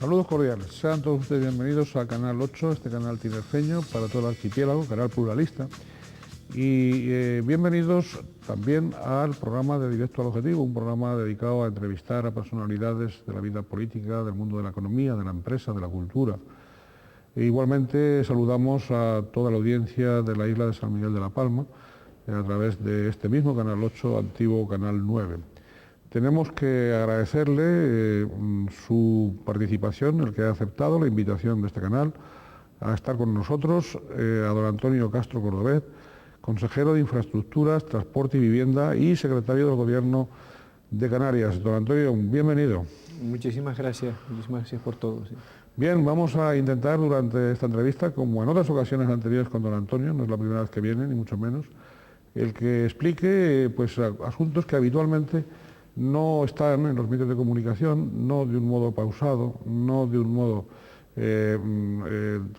Saludos cordiales, sean todos ustedes bienvenidos a Canal 8, este canal tinerfeño para todo el archipiélago, canal pluralista. Y bienvenidos también al programa de Directo al Objetivo, un programa dedicado a entrevistar a personalidades de la vida política, del mundo de la economía, de la empresa, de la cultura. E igualmente saludamos a toda la audiencia de la isla de San Miguel de la Palma, a través de este mismo Canal 8, antiguo Canal 9. Tenemos que agradecerle su participación, el que ha aceptado la invitación de este canal a estar con nosotros, a don Antonio Castro Cordobés, consejero de Infraestructuras, Transporte y Vivienda y secretario del Gobierno de Canarias. Don Antonio, bienvenido. Muchísimas gracias por todo. Sí. Bien, vamos a intentar durante esta entrevista, como en otras ocasiones anteriores con don Antonio, no es la primera vez que viene, ni mucho menos, el que explique pues, asuntos que habitualmente no están en los medios de comunicación, no de un modo pausado, no de un modo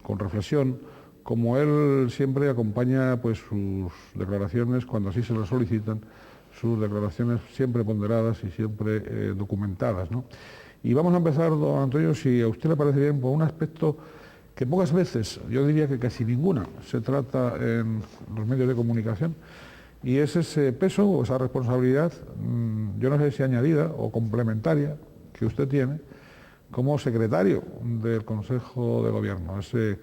con reflexión, como él siempre acompaña pues, sus declaraciones cuando así se lo solicitan, sus declaraciones siempre ponderadas y siempre documentadas, ¿no? Y vamos a empezar, don Antonio, si a usted le parece bien, por un aspecto que pocas veces, yo diría que casi ninguna, se trata en los medios de comunicación, y es ese peso o esa responsabilidad, yo no sé si añadida o complementaria, que usted tiene como secretario del Consejo de Gobierno, ese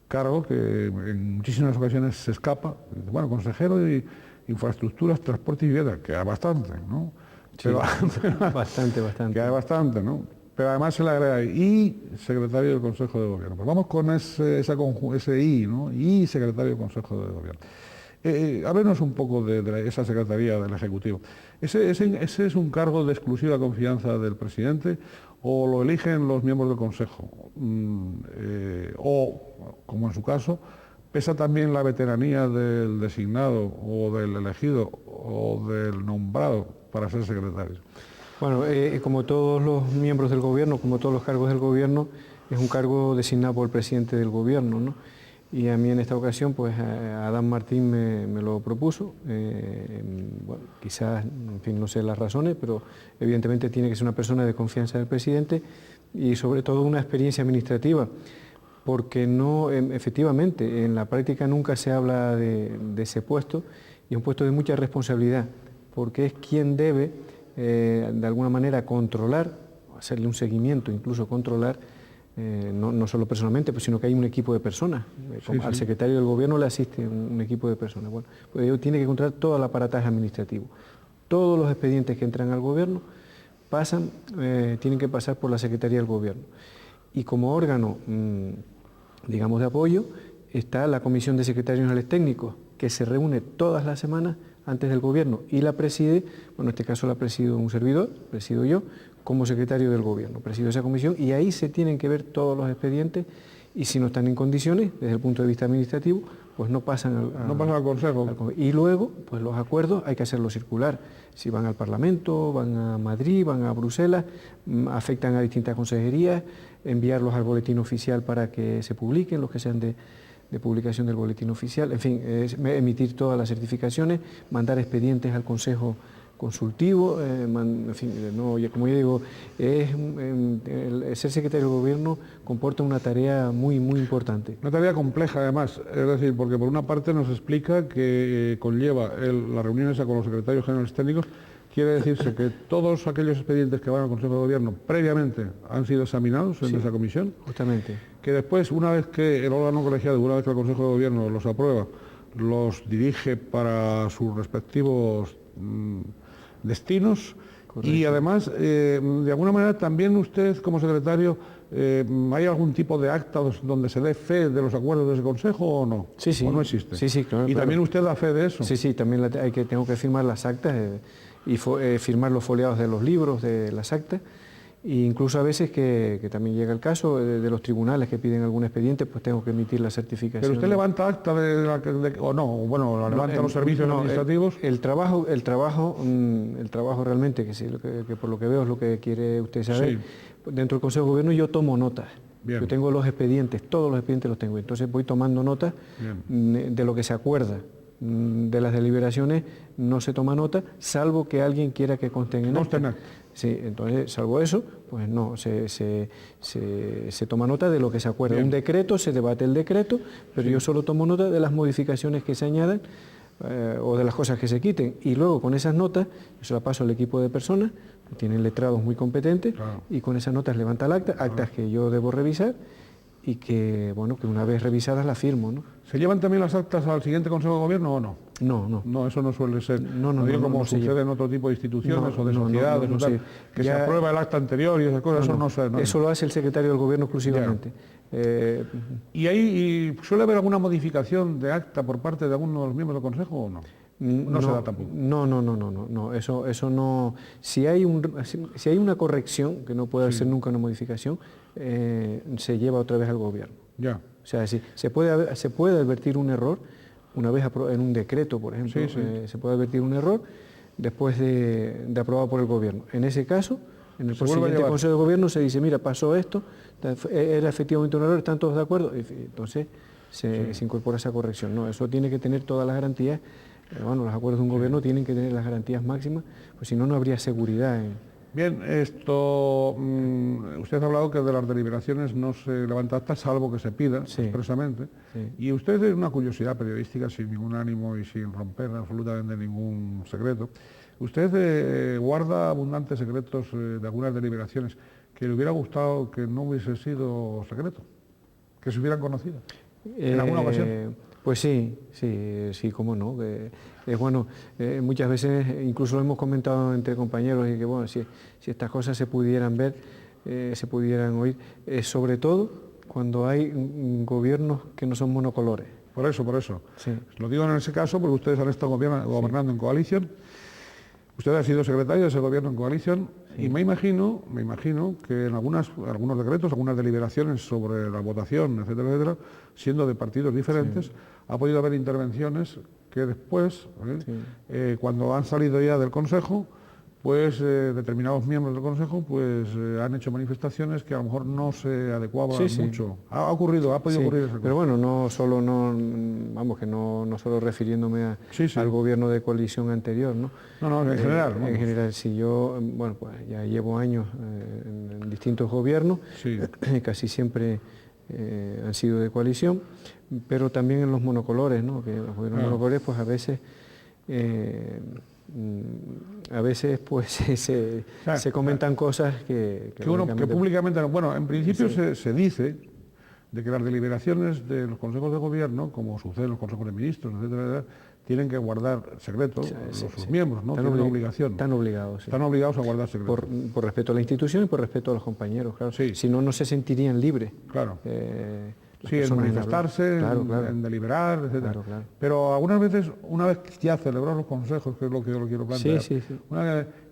cargo que en muchísimas ocasiones se escapa. Bueno, consejero de Infraestructuras, Transporte y Vivienda, que hay bastante, ¿no? Sí, bastante. Que hay bastante, ¿no? Pero además se le agrega y secretario del Consejo de Gobierno. Pues vamos con ese I, ¿no? Y secretario del Consejo de Gobierno. Háblenos un poco de esa Secretaría del Ejecutivo. ¿Ese es un cargo de exclusiva confianza del presidente o lo eligen los miembros del Consejo? O, como en su caso, ¿pesa también la veteranía del designado o del elegido o del nombrado para ser secretario? Bueno, como todos los miembros del Gobierno, como todos los cargos del Gobierno, es un cargo designado por el presidente del Gobierno, ¿no? Y a mí en esta ocasión, pues Adán Martín me lo propuso. Bueno, quizás, en fin, no sé las razones, pero evidentemente tiene que ser una persona de confianza del presidente y sobre todo una experiencia administrativa, porque no, efectivamente, en la práctica nunca se habla de ese puesto, y es un puesto de mucha responsabilidad, porque es quien debe, de alguna manera, controlar, hacerle un seguimiento, incluso controlar, no solo personalmente, pues, sino que hay un equipo de personas. Al secretario del Gobierno le asiste un equipo de personas. Bueno, pues ellos tienen que controlar todo el aparataje administrativo. Todos los expedientes que entran al Gobierno tienen que pasar por la Secretaría del Gobierno. Y como órgano, digamos, de apoyo, está la Comisión de Secretarios Generales Técnicos, que se reúne todas las semanas antes del Gobierno y la preside, bueno, en este caso la presido un servidor, presido yo, como secretario del Gobierno, presido esa comisión, y ahí se tienen que ver todos los expedientes, y si no están en condiciones, desde el punto de vista administrativo, pues no pasan al Consejo. Y luego, pues los acuerdos hay que hacerlos circular. Si van al Parlamento, van a Madrid, van a Bruselas, afectan a distintas consejerías, enviarlos al boletín oficial para que se publiquen, los que sean de publicación del boletín oficial, en fin, emitir todas las certificaciones, mandar expedientes al Consejo Consultivo, en fin, como yo digo, el ser secretario del Gobierno comporta una tarea muy importante. Una tarea compleja además, es decir, porque por una parte nos explica que conlleva las reuniones con los secretarios generales técnicos, quiere decirse que todos aquellos expedientes que van al Consejo de Gobierno previamente han sido examinados en esa comisión. Justamente. Que después, una vez que el órgano colegiado, una vez que el Consejo de Gobierno los aprueba, los dirige para sus respectivos destinos. Correcto. Y además, de alguna manera, también usted como secretario, ¿hay algún tipo de acta donde se dé fe de los acuerdos de ese Consejo o no? Sí. ¿O no existe? Sí, claro. ¿Y también usted da fe de eso? Sí, también tengo que firmar las actas y firmar los foliados de los libros de las actas. E incluso a veces que también llega el caso de los tribunales que piden algún expediente, pues tengo que emitir la certificación. ¿Pero usted levanta acta o no? Bueno, levanta los servicios administrativos. El trabajo realmente, que por lo que veo es lo que quiere usted saber, sí. Dentro del Consejo de Gobierno yo tomo notas. Bien. Yo tengo los expedientes, todos los expedientes los tengo, entonces voy tomando notas de lo que se acuerda. De las deliberaciones no se toma nota, salvo que alguien quiera que consten en acta. Sí, entonces, salvo eso, pues no, se toma nota de lo que se acuerda. Un decreto, se debate el decreto, pero yo solo tomo nota de las modificaciones que se añadan o de las cosas que se quiten. Y luego con esas notas, yo se las paso al equipo de personas, que tienen letrados muy competentes, y con esas notas levanta el acta, actas que yo debo revisar y que, bueno, que una vez revisadas las firmo, ¿no? ¿Se llevan también las actas al siguiente Consejo de Gobierno o no? No, no. No, eso no suele ser. No, como sucede en otro tipo de instituciones o de sociedades, que se aprueba el acta anterior y esas cosas, eso no se... Eso lo hace el secretario del Gobierno exclusivamente. ¿Y ahí suele haber alguna modificación de acta por parte de alguno de los miembros del Consejo o no? No se da tampoco. No, eso no. Si hay una corrección, que no puede ser nunca una modificación, se lleva otra vez al Gobierno. Ya. O sea, si se puede advertir un error, una vez en un decreto, por ejemplo, se puede advertir un error después de aprobado por el Gobierno. En ese caso, en el siguiente Consejo de Gobierno se dice, mira, pasó esto, era efectivamente un error, ¿están todos de acuerdo? Entonces se incorpora esa corrección. No, eso tiene que tener todas las garantías. Bueno, los acuerdos de un gobierno tienen que tener las garantías máximas, pues si no, no habría seguridad. Bien, usted ha hablado que de las deliberaciones no se levanta acta salvo que se pida expresamente. Y usted, es una curiosidad periodística sin ningún ánimo y sin romper absolutamente ningún secreto, usted guarda abundantes secretos de algunas deliberaciones que le hubiera gustado que no hubiese sido secreto, que se hubieran conocido en alguna ocasión. Pues sí, cómo no. Es bueno, muchas veces incluso lo hemos comentado entre compañeros y que bueno, si estas cosas se pudieran ver, se pudieran oír, sobre todo cuando hay gobiernos que no son monocolores. Por eso. Sí. Lo digo en ese caso porque ustedes han estado gobernando en coalición. Usted ha sido secretario de ese gobierno en coalición y me imagino que en algunos decretos, algunas deliberaciones sobre la votación, etcétera, siendo de partidos diferentes, ha podido haber intervenciones que después, cuando han salido ya del Consejo, pues determinados miembros del Consejo pues han hecho manifestaciones que a lo mejor no se adecuaban mucho. Ha podido ocurrir eso. Pero bueno, no solo refiriéndome al gobierno de coalición anterior, ¿no? No, en general. En general, si yo, bueno, pues ya llevo años en distintos gobiernos, casi siempre han sido de coalición, pero también en los monocolores, ¿no? Que los gobiernos monocolores, pues a veces pues se comentan cosas que públicamente no. Bueno, en principio se dice de que las deliberaciones de los consejos de gobierno, como sucede en los consejos de ministros, etcétera, tienen que guardar secreto sus miembros, ¿no? Tienen obligación. Están obligados. Están obligados a guardar secreto. Por respeto a la institución y por respeto a los compañeros, claro. Si no, no se sentirían libres. Claro. En manifestarse, en deliberar, etc. Claro. Pero algunas veces, una vez ya celebrados los consejos, que es lo que yo lo quiero plantear,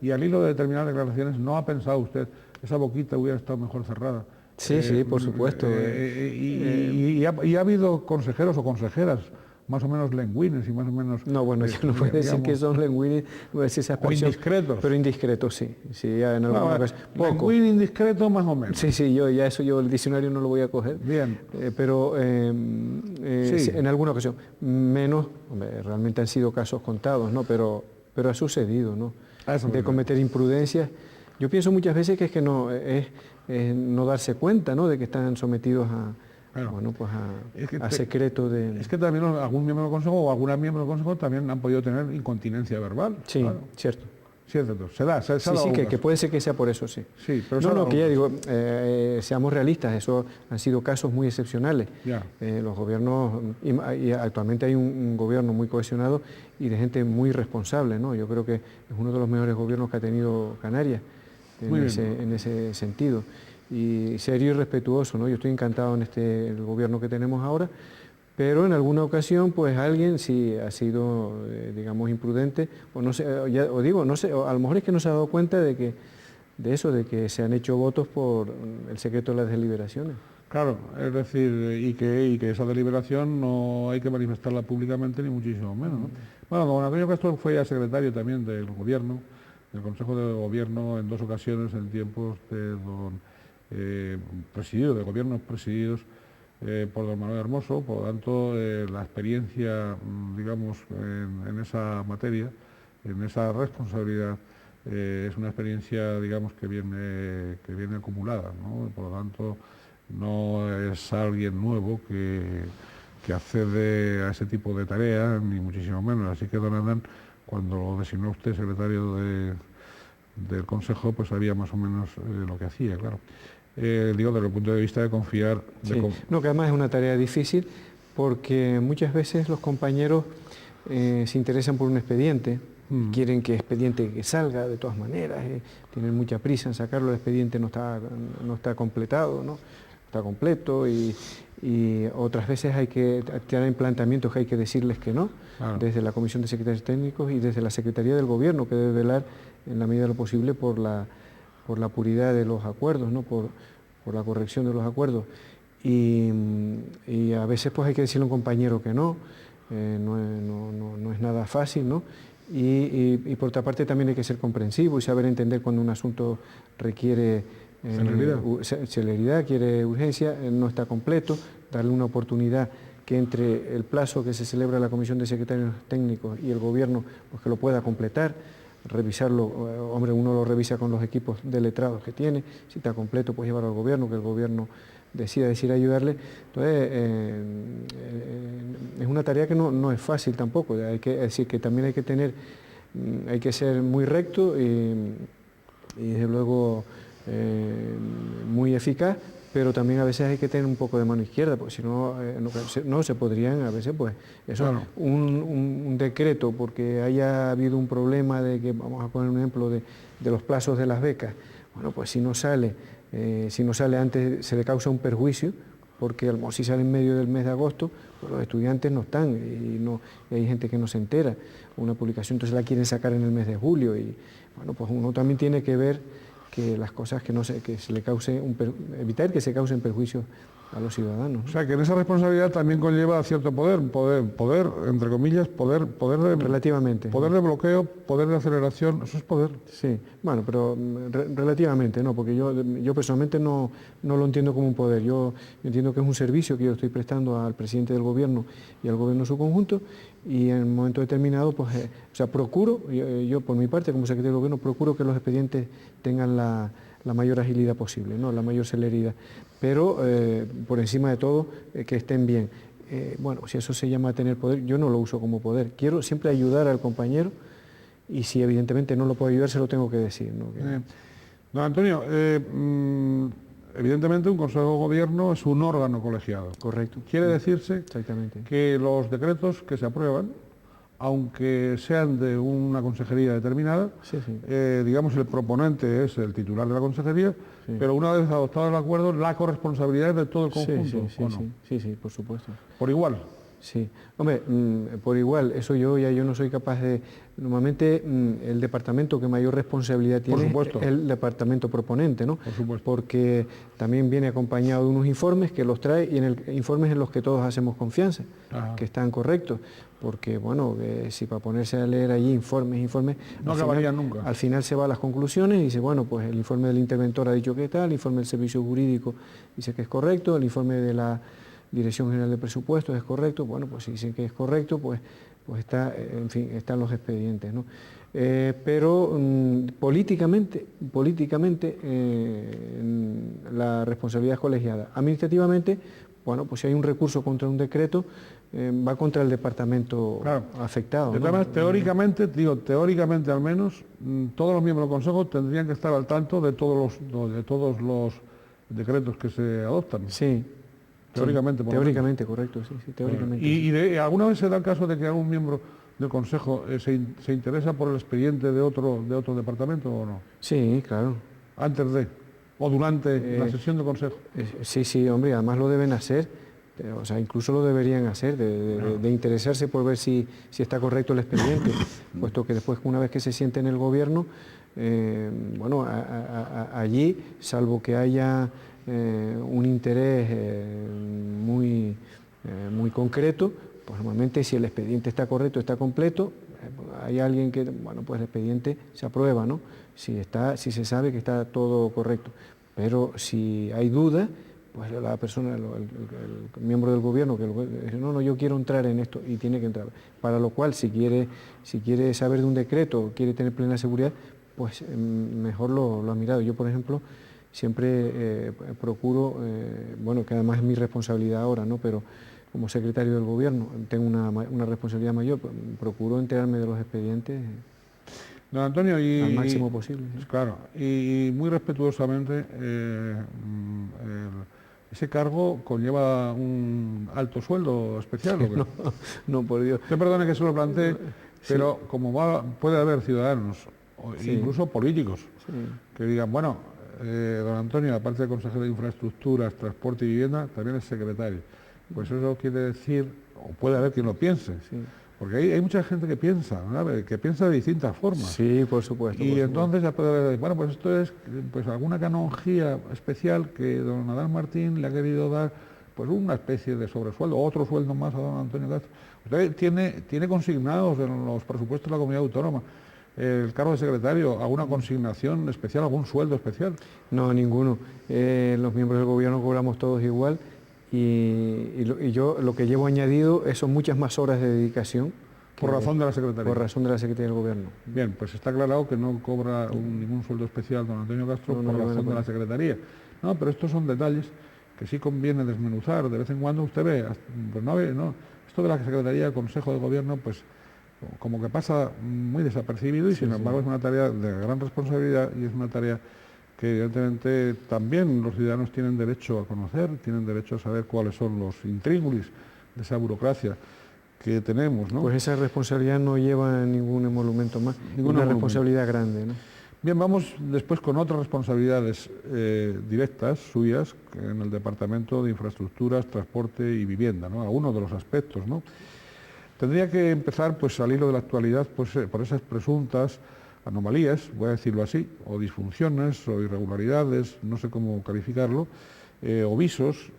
y al hilo de determinadas declaraciones, ¿no ha pensado usted esa boquita hubiera estado mejor cerrada? Sí, por supuesto. Y ha habido consejeros o consejeras más o menos lengüines y más o menos... No, bueno, yo no puedo decir que son lengüines, no es esa expresión. O indiscretos. Pero indiscretos, sí. Ya en alguna ocasión. Lengüín indiscreto más o menos. Sí, yo el diccionario no lo voy a coger. Bien. Pero en alguna ocasión. Menos, realmente han sido casos contados, ¿no? Pero ha sucedido, ¿no? De cometer imprudencias. Yo pienso muchas veces que es que no darse cuenta, ¿no? De que están sometidos a secreto de... Es que también algún miembro del Consejo o alguna miembro del Consejo también han podido tener incontinencia verbal. Sí, claro. Cierto. Se da que puede ser que sea por eso, sí. Sí, pero que ya digo, seamos realistas, eso han sido casos muy excepcionales. Los gobiernos, y actualmente hay un gobierno muy cohesionado y de gente muy responsable, ¿no? Yo creo que es uno de los mejores gobiernos que ha tenido Canarias en ese sentido. Y serio y respetuoso, ¿no? Yo estoy encantado en el gobierno que tenemos ahora, pero en alguna ocasión, pues alguien sí ha sido, digamos, imprudente, o no sé, a lo mejor es que no se ha dado cuenta de que se han hecho votos por el secreto de las deliberaciones. Claro, es decir, y que esa deliberación no hay que manifestarla públicamente ni muchísimo menos, ¿no? Bueno, don Antonio Castro fue ya secretario también del gobierno, del Consejo de Gobierno en 2 ocasiones en tiempos de de gobiernos presididos por don Manuel Hermoso, por lo tanto la experiencia, digamos, en esa materia, en esa responsabilidad, es una experiencia, digamos, que viene acumulada, ¿no? Por lo tanto, no es alguien nuevo que accede a ese tipo de tareas, ni muchísimo menos. Así que don Adán, cuando lo designó usted secretario del Consejo, pues sabía más o menos lo que hacía, claro. Digo, desde el punto de vista de confiar... Sí. No, que además es una tarea difícil porque muchas veces los compañeros se interesan por un expediente, quieren que el expediente que salga de todas maneras, tienen mucha prisa en sacarlo, el expediente no está completado, ¿no? Está completo y otras veces hay que tener planteamientos que hay que decirles que no, claro, desde la Comisión de Secretarios Técnicos y desde la Secretaría del Gobierno, que debe velar en la medida de lo posible por la puridad de los acuerdos, ¿no? por la corrección de los acuerdos. Y a veces pues hay que decirle a un compañero que no, no es nada fácil, ¿no? Y por otra parte también hay que ser comprensivo y saber entender cuando un asunto requiere celeridad, quiere urgencia, no está completo, darle una oportunidad que entre el plazo que se celebra la Comisión de Secretarios Técnicos y el Gobierno, pues que lo pueda completar, revisarlo, hombre, uno lo revisa con los equipos de letrados que tiene, si está completo pues llevarlo al Gobierno, que el Gobierno decida ayudarle. Entonces, es una tarea que no es fácil tampoco, es decir, que también hay que ser muy recto y desde luego muy eficaz, pero también a veces hay que tener un poco de mano izquierda, porque si no, no se podrían, a veces pues, eso, claro, un decreto, porque haya habido un problema de que, vamos a poner un ejemplo de los plazos de las becas, bueno, pues si no sale antes se le causa un perjuicio, porque si sale en medio del mes de agosto, pues los estudiantes no están y hay gente que no se entera, una publicación entonces la quieren sacar en el mes de julio y bueno, pues uno también tiene que ver que las cosas que se le cause evitar que se causen perjuicios a los ciudadanos, ¿no? O sea, que en esa responsabilidad también conlleva cierto poder, entre comillas, poder de... Relativamente. Poder de bloqueo, poder de aceleración, eso es poder. Sí, bueno, pero relativamente, ¿no? Porque yo personalmente no lo entiendo como un poder. Yo entiendo que es un servicio que yo estoy prestando al presidente del Gobierno y al Gobierno en su conjunto, y en un momento determinado, pues, o sea, procuro, yo por mi parte, como secretario del Gobierno, procuro que los expedientes tengan la mayor agilidad posible, ¿no? La mayor celeridad, pero por encima de todo, que estén bien. Bueno, si eso se llama tener poder, yo no lo uso como poder. Quiero siempre ayudar al compañero y si evidentemente no lo puedo ayudar, se lo tengo que decir, ¿no? Don Antonio, evidentemente un Consejo de Gobierno es un órgano colegiado. Correcto. Quiere decirse exactamente que los decretos que se aprueban, aunque sean de una consejería determinada, sí. digamos el proponente es el titular de la consejería, sí, pero una vez adoptado el acuerdo, la corresponsabilidad es de todo el conjunto. Sí, por supuesto. Por igual. Sí, hombre, por igual, eso yo no soy capaz de... Normalmente el departamento que mayor responsabilidad tiene es el departamento proponente, ¿no? Por supuesto. Porque también viene acompañado de unos informes que los trae y informes en los que todos hacemos confianza, que están correctos. Porque, bueno, si para ponerse a leer allí informes... No acabarían nunca. Al final se va a las conclusiones y dice, bueno, pues el informe del interventor ha dicho que tal, el informe del servicio jurídico dice que es correcto, el informe de la Dirección General de Presupuestos es correcto, bueno, pues si dicen que es correcto, pues está, en fin, están los expedientes, ¿no? Pero políticamente la responsabilidad es colegiada. Administrativamente, bueno, pues si hay un recurso contra un decreto, va contra el departamento afectado, de todas maneras, teóricamente al menos, todos los miembros del Consejo tendrían que estar al tanto de todos los decretos que se adoptan. Sí. Teóricamente, teóricamente, correcto, sí, teóricamente. ¿Y alguna vez se da el caso de que algún miembro del Consejo se interesa por el expediente de otro departamento o no? Sí, claro. Antes de o durante la sesión del Consejo. Sí, hombre, además lo deben hacer, o sea, incluso lo deberían hacer, de interesarse por ver si está correcto el expediente, puesto que después, una vez que se siente en el Gobierno, bueno, allí, salvo que haya un interés muy concreto, pues normalmente si el expediente está correcto, está completo, hay alguien que, bueno, pues el expediente se aprueba, ¿no? Si se sabe que está todo correcto. Pero si hay duda, pues la persona, el miembro del Gobierno que dice, no, yo quiero entrar en esto y tiene que entrar. Para lo cual, si quiere saber de un decreto o quiere tener plena seguridad, pues mejor lo ha mirado. Yo, por ejemplo, siempre procuro, bueno, que además es mi responsabilidad ahora, ¿no? Pero como secretario del Gobierno tengo una responsabilidad mayor, procuro enterarme de los expedientes Don Antonio, al máximo posible. ¿Sí? Claro, y muy respetuosamente, ese cargo conlleva un alto sueldo especial, ¿o qué? No, no, por Dios. Usted perdone que se lo plantee, Sí. pero como puede haber ciudadanos, o Sí. incluso políticos, Sí. que digan, bueno, don Antonio, aparte de consejero de Infraestructuras, Transporte y Vivienda, también es secretario. Pues eso quiere decir, o puede haber quien lo piense, Sí. porque hay mucha gente que piensa, ¿no? Que piensa de distintas formas. Sí, por supuesto. Y por entonces ya puede haber, bueno, pues esto es pues alguna canonjía especial que don Adán Martín le ha querido dar, pues una especie de sobresueldo, otro sueldo más a don Antonio Castro. Usted tiene consignados en los presupuestos de la comunidad autónoma el cargo de secretario, alguna consignación especial, algún sueldo especial. No, ninguno. Los miembros del Gobierno cobramos todos igual y yo lo que llevo añadido son muchas más horas de dedicación. Por razón de la Secretaría. Por razón de la Secretaría del Gobierno. Bien, pues está aclarado que no cobra ningún sueldo especial don Antonio Castro por razón de la Secretaría. No, pero estos son detalles que sí conviene desmenuzar. De vez en cuando usted ve, pues no, esto de la Secretaría del Consejo de Gobierno, pues como que pasa muy desapercibido y sin embargo es una tarea de gran responsabilidad y es una tarea que evidentemente también los ciudadanos tienen derecho a conocer, tienen derecho a saber cuáles son los intríngulis de esa burocracia que tenemos, ¿no? Pues esa responsabilidad no lleva ningún emolumento más, una responsabilidad grande, ¿no? Bien, vamos después con otras responsabilidades directas suyas en el Departamento de Infraestructuras, Transporte y Vivienda, ¿no? Algunos de los aspectos, ¿no? Tendría que empezar, pues, al hilo de la actualidad, pues, por esas presuntas anomalías, voy a decirlo así, o disfunciones o irregularidades, no sé cómo calificarlo, o visos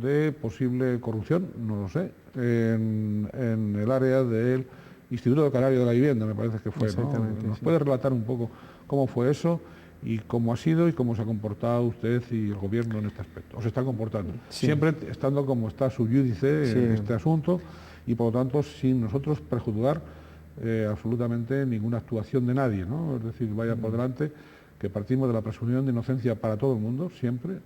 de posible corrupción, no lo sé, en el área del Instituto Canario de la Vivienda, me parece que fue, ¿no? ¿Nos puede relatar un poco cómo fue eso y cómo ha sido y cómo se ha comportado usted y el Gobierno en este aspecto? ¿O se está comportando? Sí. Siempre estando como está su júdice en este asunto y por lo tanto sin nosotros prejuzgar absolutamente ninguna actuación de nadie, ¿no? Es decir, vaya por delante que partimos de la presunción de inocencia para todo el mundo, siempre,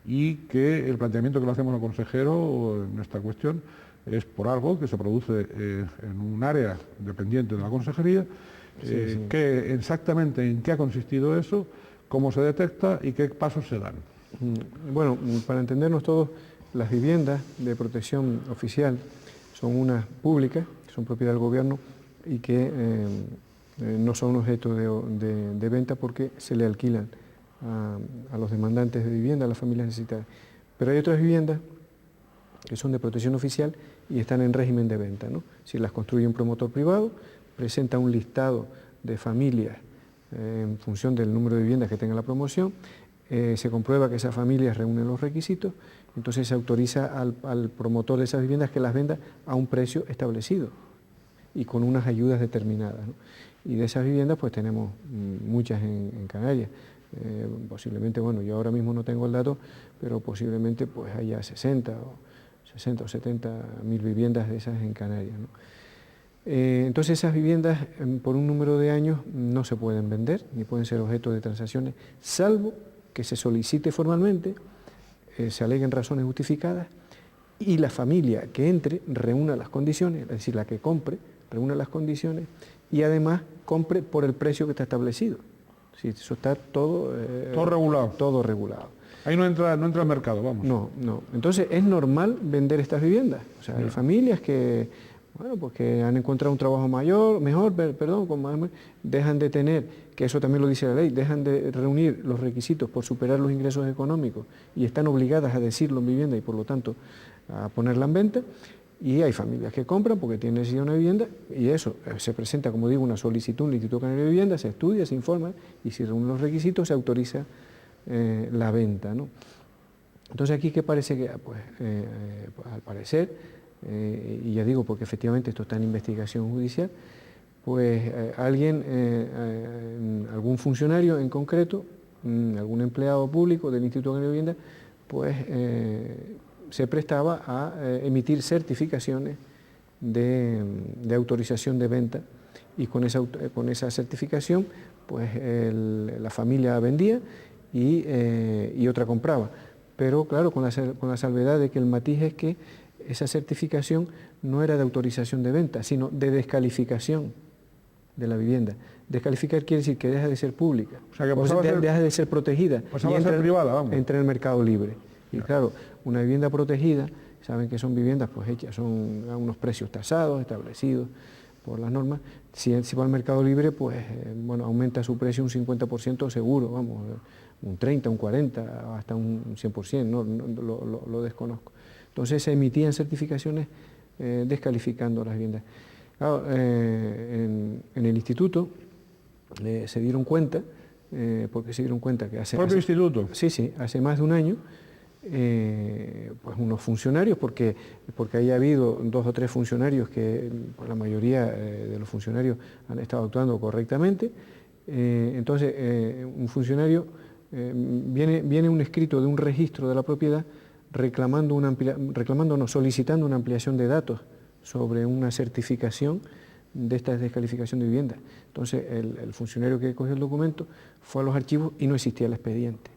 y que el planteamiento que le hacemos al consejero en esta cuestión es por algo que se produce en un área dependiente de la consejería, que exactamente en qué ha consistido eso, cómo se detecta y qué pasos se dan. Bueno, para entendernos todos, las viviendas de protección oficial son unas públicas, que son propiedad del Gobierno y que no son objeto de venta porque se le alquilan a los demandantes de vivienda, a las familias necesitadas. Pero hay otras viviendas que son de protección oficial y están en régimen de venta, ¿no? Si las construye un promotor privado, presenta un listado de familias en función del número de viviendas que tenga la promoción, se comprueba que esas familias reúnen los requisitos, entonces se autoriza al promotor de esas viviendas que las venda a un precio establecido y con unas ayudas determinadas, ¿no? Y de esas viviendas pues tenemos muchas en Canarias. Posiblemente, bueno, yo ahora mismo no tengo el dato, pero posiblemente pues haya 60 o 70 mil viviendas de esas en Canarias, ¿no? Entonces esas viviendas por un número de años no se pueden vender ni pueden ser objeto de transacciones, salvo que se solicite formalmente, se aleguen razones justificadas y la familia que entre reúna las condiciones, es decir, la que compre reúna las condiciones y además compre por el precio que está establecido. Sí, eso está todo regulado. Todo regulado. Ahí no entra al mercado, vamos. No. Entonces es normal vender estas viviendas. O sea, hay familias que, bueno, pues que han encontrado un trabajo mejor, dejan de tener, que eso también lo dice la ley, dejan de reunir los requisitos por superar los ingresos económicos y están obligadas a decirlo en vivienda y por lo tanto a ponerla en venta. Y hay familias que compran porque tienen necesidad de una vivienda y eso se presenta, como digo, una solicitud en el Instituto Canario de Vivienda, se estudia, se informa y si reúnen los requisitos se autoriza la venta, ¿no? Entonces aquí, ¿qué parece que? Pues al parecer, y ya digo porque efectivamente esto está en investigación judicial, pues alguien, algún funcionario en concreto, algún empleado público del Instituto Canario de Vivienda, pues se prestaba a emitir certificaciones de autorización de venta y con esa certificación pues la familia vendía y otra compraba. Pero claro, con la salvedad de que el matiz es que esa certificación no era de autorización de venta, sino de descalificación de la vivienda. Descalificar quiere decir que deja de ser pública, o sea, que deja de ser protegida y entra, a ser privada, vamos. Entra en el mercado libre. Y claro, una vivienda protegida, saben que son viviendas pues hechas, son a unos precios tasados, establecidos por las normas. Si va al mercado libre, pues bueno, aumenta su precio un 50% seguro, vamos, un 30, un 40, hasta un 100%, no, lo desconozco. Entonces se emitían certificaciones descalificando las viviendas. Claro, en el instituto se dieron cuenta, porque se dieron cuenta que hace... ¿Propio instituto? Sí, hace más de un año, pues unos funcionarios, porque haya habido 2 o 3 funcionarios que, pues la mayoría de los funcionarios han estado actuando correctamente, entonces un funcionario, viene un escrito de un registro de la propiedad solicitando una ampliación de datos sobre una certificación de esta descalificación de vivienda. Entonces el funcionario que cogió el documento fue a los archivos y no existía el expediente.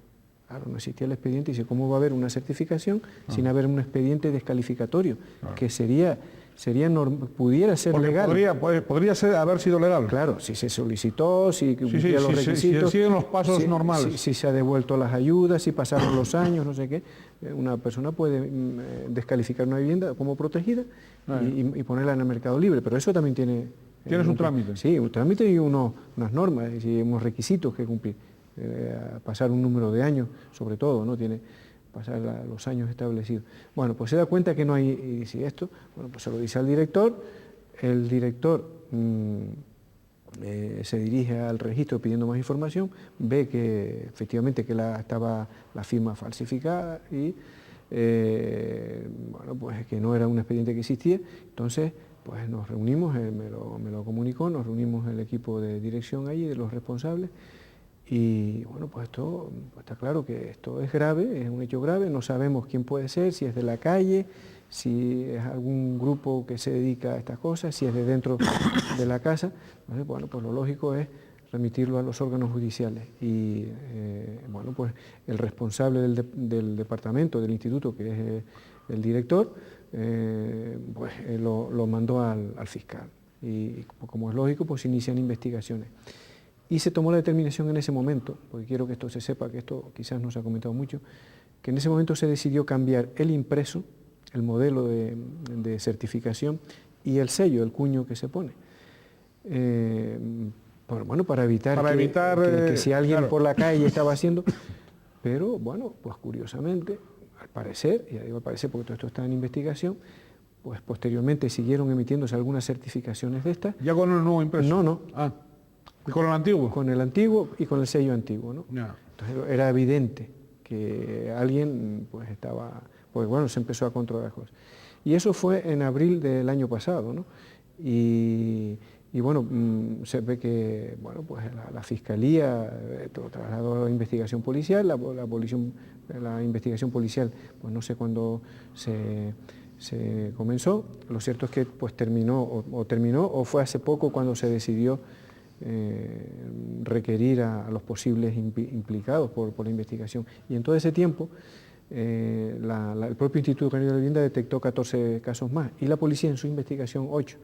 Claro, no existía el expediente y dice, ¿cómo va a haber una certificación sin haber un expediente descalificatorio? Que pudiera ser porque legal. Podría haber sido legal. Claro, si se solicitó, si cumplía los requisitos. Si siguen los pasos normales. Si se ha devuelto las ayudas, si pasaron los años, no sé qué. Una persona puede descalificar una vivienda como protegida y ponerla en el mercado libre, pero eso también tiene... ¿Tienes un trámite? Sí, un trámite y unas normas, y unos requisitos que cumplir. Pasar un número de años, sobre todo, ¿no? Tiene pasar los años establecidos. Bueno, pues se da cuenta que no hay, y dice esto, bueno, pues se lo dice al director, el director se dirige al registro pidiendo más información, ve que efectivamente que estaba la firma falsificada y bueno, pues que no era un expediente que existía, entonces pues nos reunimos, me lo comunicó, nos reunimos el equipo de dirección allí, de los responsables. Y bueno, pues esto está claro que esto es grave, es un hecho grave, no sabemos quién puede ser, si es de la calle, si es algún grupo que se dedica a estas cosas, si es de dentro de la casa. Entonces, bueno, pues lo lógico es remitirlo a los órganos judiciales. Y bueno, pues el responsable del departamento, del instituto, que es el director, pues lo mandó al fiscal. Y como es lógico, pues inician investigaciones. Y se tomó la determinación en ese momento, porque quiero que esto se sepa, que esto quizás no se ha comentado mucho, que en ese momento se decidió cambiar el impreso, el modelo de certificación y el sello, el cuño que se pone. Bueno, para evitar que si alguien por la calle estaba haciendo... Pero bueno, pues curiosamente, al parecer, y ya digo al parecer porque todo esto está en investigación, pues posteriormente siguieron emitiéndose algunas certificaciones de estas. ¿Ya con el nuevo impreso? No. Ah. ¿Y con el antiguo? Con el antiguo y con el sello antiguo, ¿no? Yeah. Entonces era evidente que alguien pues estaba, pues bueno, se empezó a controlar las cosas. Y eso fue en abril del año pasado, ¿no? Y bueno, se ve que, bueno, pues la Fiscalía trasladó a investigación policial, la investigación policial, pues no sé cuándo se comenzó. Lo cierto es que pues terminó o fue hace poco cuando se decidió requerir a los posibles implicados por la investigación. Y en todo ese tiempo el propio Instituto Canario de la Vivienda detectó 14 casos más y la policía en su investigación 8.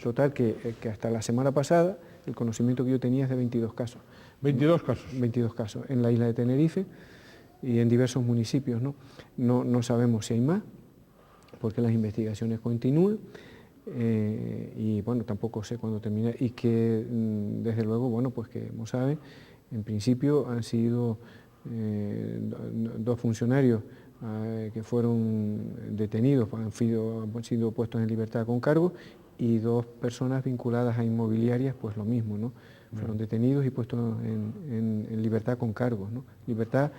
Total que hasta la semana pasada el conocimiento que yo tenía es de 22 casos. 22 casos. 22 casos en la isla de Tenerife y en diversos municipios, ¿no? No sabemos si hay más porque las investigaciones continúan. Y bueno, tampoco sé cuándo termina y que desde luego, bueno, pues que como saben, en principio han sido 2 funcionarios que fueron detenidos, han sido puestos en libertad con cargo y 2 personas vinculadas a inmobiliarias, pues lo mismo, ¿no? Fueron detenidos y puestos en libertad con cargos, ¿no? Libertad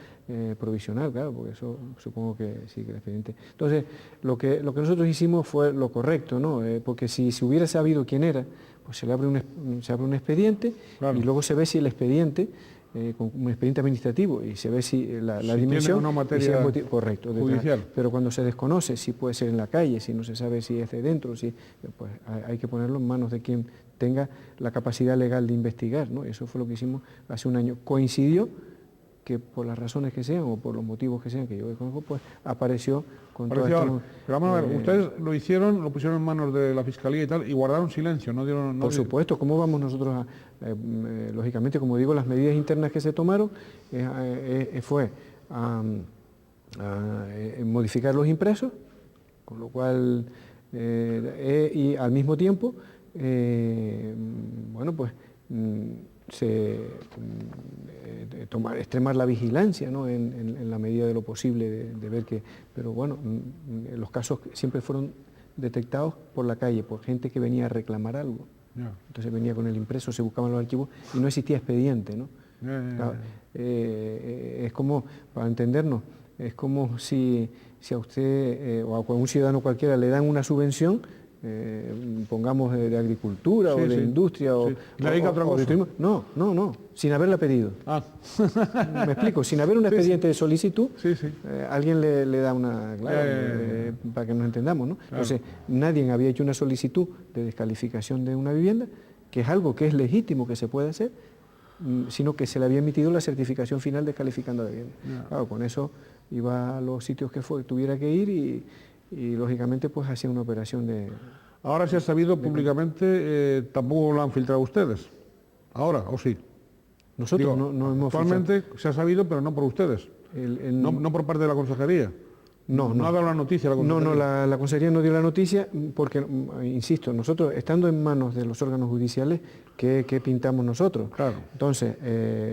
provisional, claro, porque eso supongo que sí que el expediente. Entonces, lo que nosotros hicimos fue lo correcto, ¿no? Porque si hubiera sabido quién era, pues se abre un expediente, claro, y luego se ve si el expediente, con un expediente administrativo, y se ve si la dimensión... Tiene una materia correcto, judicial. Pero cuando se desconoce si puede ser en la calle, si no se sabe si es de dentro, pues hay que ponerlo en manos de quien tenga la capacidad legal de investigar, ¿no? Eso fue lo que hicimos hace un año. Coincidió que por las razones que sean o por los motivos que sean que yo desconozco, pues apareció con todo esto. Pero vamos a ver, ustedes lo hicieron, lo pusieron en manos de la Fiscalía y tal, y guardaron silencio, no dieron... Por supuesto, ¿cómo vamos nosotros lógicamente, como digo, las medidas internas que se tomaron fue modificar los impresos, con lo cual, y al mismo tiempo, bueno, pues extremar la vigilancia, ¿no? en la medida de lo posible de ver que, pero bueno, los casos siempre fueron detectados por la calle, por gente que venía a reclamar algo. Yeah. Entonces venía con el impreso, se buscaban los archivos y no existía expediente, ¿no? Claro, es como, para entendernos, es como si a usted o a un ciudadano cualquiera le dan una subvención, pongamos de agricultura o de industria o de turismo. No, sin haberla pedido. ¿Me explico? Sin haber un expediente de solicitud, alguien le da una... Claro, para que nos entendamos, ¿no? Claro. Entonces, nadie había hecho una solicitud de descalificación de una vivienda, que es algo que es legítimo que se puede hacer, sino que se le había emitido la certificación final descalificando la vivienda. Claro, con eso iba a los sitios que tuviera que ir y lógicamente pues hacía una operación de... Ahora se ha sabido públicamente, tampoco lo han filtrado ustedes. ¿Ahora o sí? Nosotros no hemos filtrado. Actualmente se ha sabido, pero no por ustedes. No por parte de la consejería. No ha dado la noticia la consejería. No, la consejería no dio la noticia porque, insisto, nosotros, estando en manos de los órganos judiciales, ¿qué pintamos nosotros? Claro. Entonces,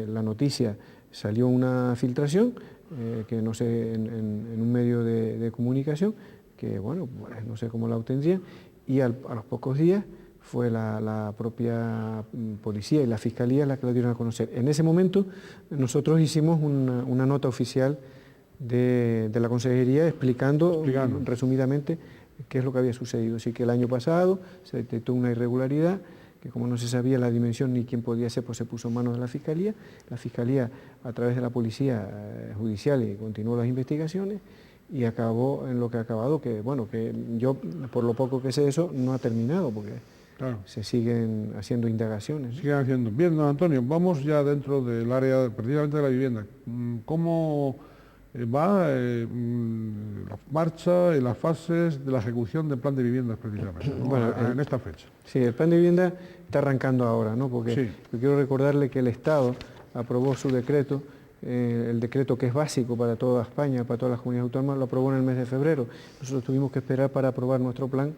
la noticia, salió una filtración, que no sé, en un medio de comunicación, que bueno, pues, no sé cómo la obtendrían, y a los pocos días fue la propia policía y la fiscalía la que lo dieron a conocer. En ese momento nosotros hicimos una nota oficial de la consejería explicando resumidamente qué es lo que había sucedido. Así que el año pasado se detectó una irregularidad, que como no se sabía la dimensión ni quién podía ser, pues se puso en manos de la Fiscalía a través de la Policía Judicial y continuó las investigaciones, y acabó en lo que ha acabado, que bueno, que yo por lo poco que sé de eso no ha terminado, porque se siguen haciendo indagaciones, ¿no? Siguen haciendo. Bien, don Antonio, vamos ya dentro del área precisamente de la vivienda. ¿Cómo va la marcha y las fases de la ejecución del plan de viviendas precisamente, ¿no? Bueno, en esta fecha? Sí, el plan de vivienda está arrancando ahora, ¿no? Porque yo quiero recordarle que el Estado aprobó su decreto, el decreto que es básico para toda España, para todas las comunidades autónomas, lo aprobó en el mes de febrero. Nosotros tuvimos que esperar para aprobar nuestro plan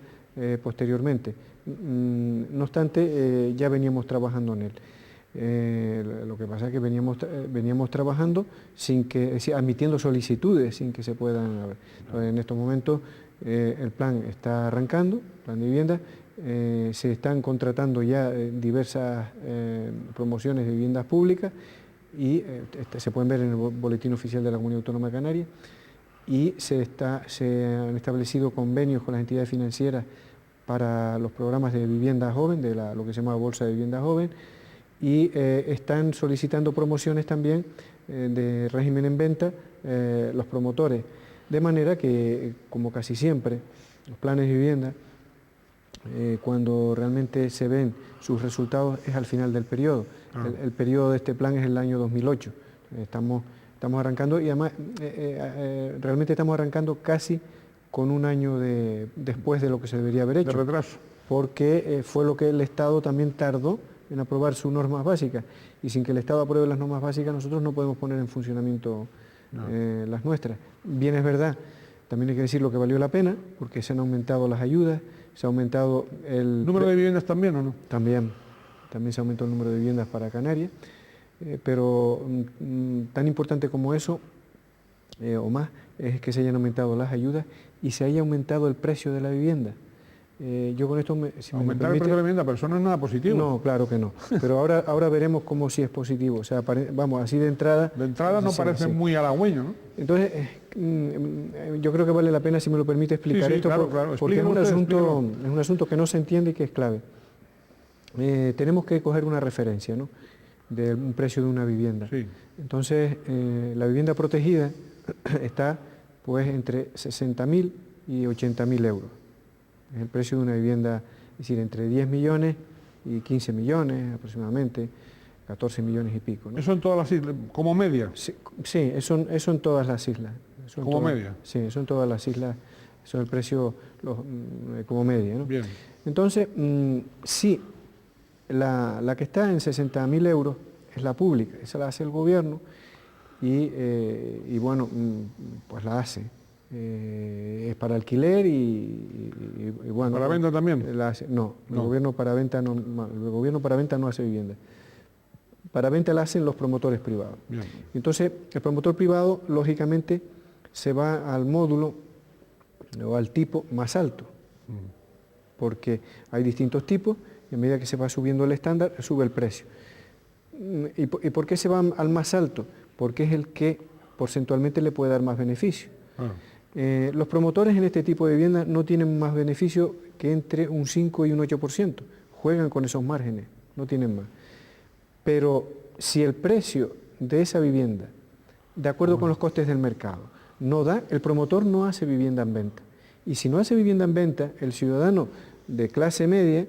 posteriormente. No obstante, ya veníamos trabajando en él. Lo que pasa es que veníamos trabajando admitiendo solicitudes sin que se puedan haber. Entonces, en estos momentos el plan está arrancando, plan de vivienda, se están contratando ya diversas promociones de viviendas públicas, y se pueden ver en el boletín oficial de la Comunidad Autónoma de Canarias, y se han establecido convenios con las entidades financieras para los programas de vivienda joven, de lo que se llama Bolsa de Vivienda Joven, y están solicitando promociones también de régimen en venta los promotores, de manera que, como casi siempre, los planes de vivienda, cuando realmente se ven sus resultados es al final del periodo. El periodo de este plan es el año 2008. Estamos arrancando, y además realmente estamos arrancando casi con un año después de lo que se debería haber hecho. De retraso. Porque fue lo que el Estado también tardó en aprobar sus normas básicas, y sin que el Estado apruebe las normas básicas nosotros no podemos poner en funcionamiento las nuestras. Bien, es verdad, también hay que decir lo que valió la pena, porque se han aumentado las ayudas, se ha aumentado el... ¿Número de viviendas también o no? También se aumentó el número de viviendas para Canarias, pero tan importante como eso, o más, es que se hayan aumentado las ayudas y se haya aumentado el precio de la vivienda. Yo con esto, si aumentar el precio de la vivienda, pero eso no es nada positivo. No, claro que no. Pero ahora veremos cómo si es positivo. O sea, vamos, así de entrada... De entrada no parece muy halagüeño, ¿no? Entonces, yo creo que vale la pena, si me lo permite, explicar esto, claro. Porque es un asunto que no se entiende y que es clave. Tenemos que coger una referencia, ¿no?, de un precio de una vivienda. Sí. Entonces, la vivienda protegida está pues entre 60.000 y 80.000 euros. Es el precio de una vivienda, es decir, entre 10 millones y 15 millones aproximadamente, 14 millones y pico, ¿no? ¿Eso en todas las islas, como media? Sí, eso en todas las islas. ¿Como media? Sí, eso en todas las islas, eso es el precio como media, ¿no? Bien. Entonces, sí, la que está en 60.000 euros es la pública, esa la hace el gobierno y bueno, pues la hace. Es para alquiler y bueno. ¿Para venta también? No, el gobierno para venta no hace vivienda. Para venta la hacen los promotores privados. Bien. Entonces, el promotor privado, lógicamente, se va al módulo o al tipo más alto, porque hay distintos tipos y a medida que se va subiendo el estándar, sube el precio. ¿Y por qué se va al más alto? Porque es el que porcentualmente le puede dar más beneficio. Los promotores en este tipo de vivienda no tienen más beneficio que entre un 5 y un 8%. Juegan con esos márgenes, no tienen más. Pero si el precio de esa vivienda, de acuerdo con los costes del mercado, no da, el promotor no hace vivienda en venta. Y si no hace vivienda en venta, el ciudadano de clase media,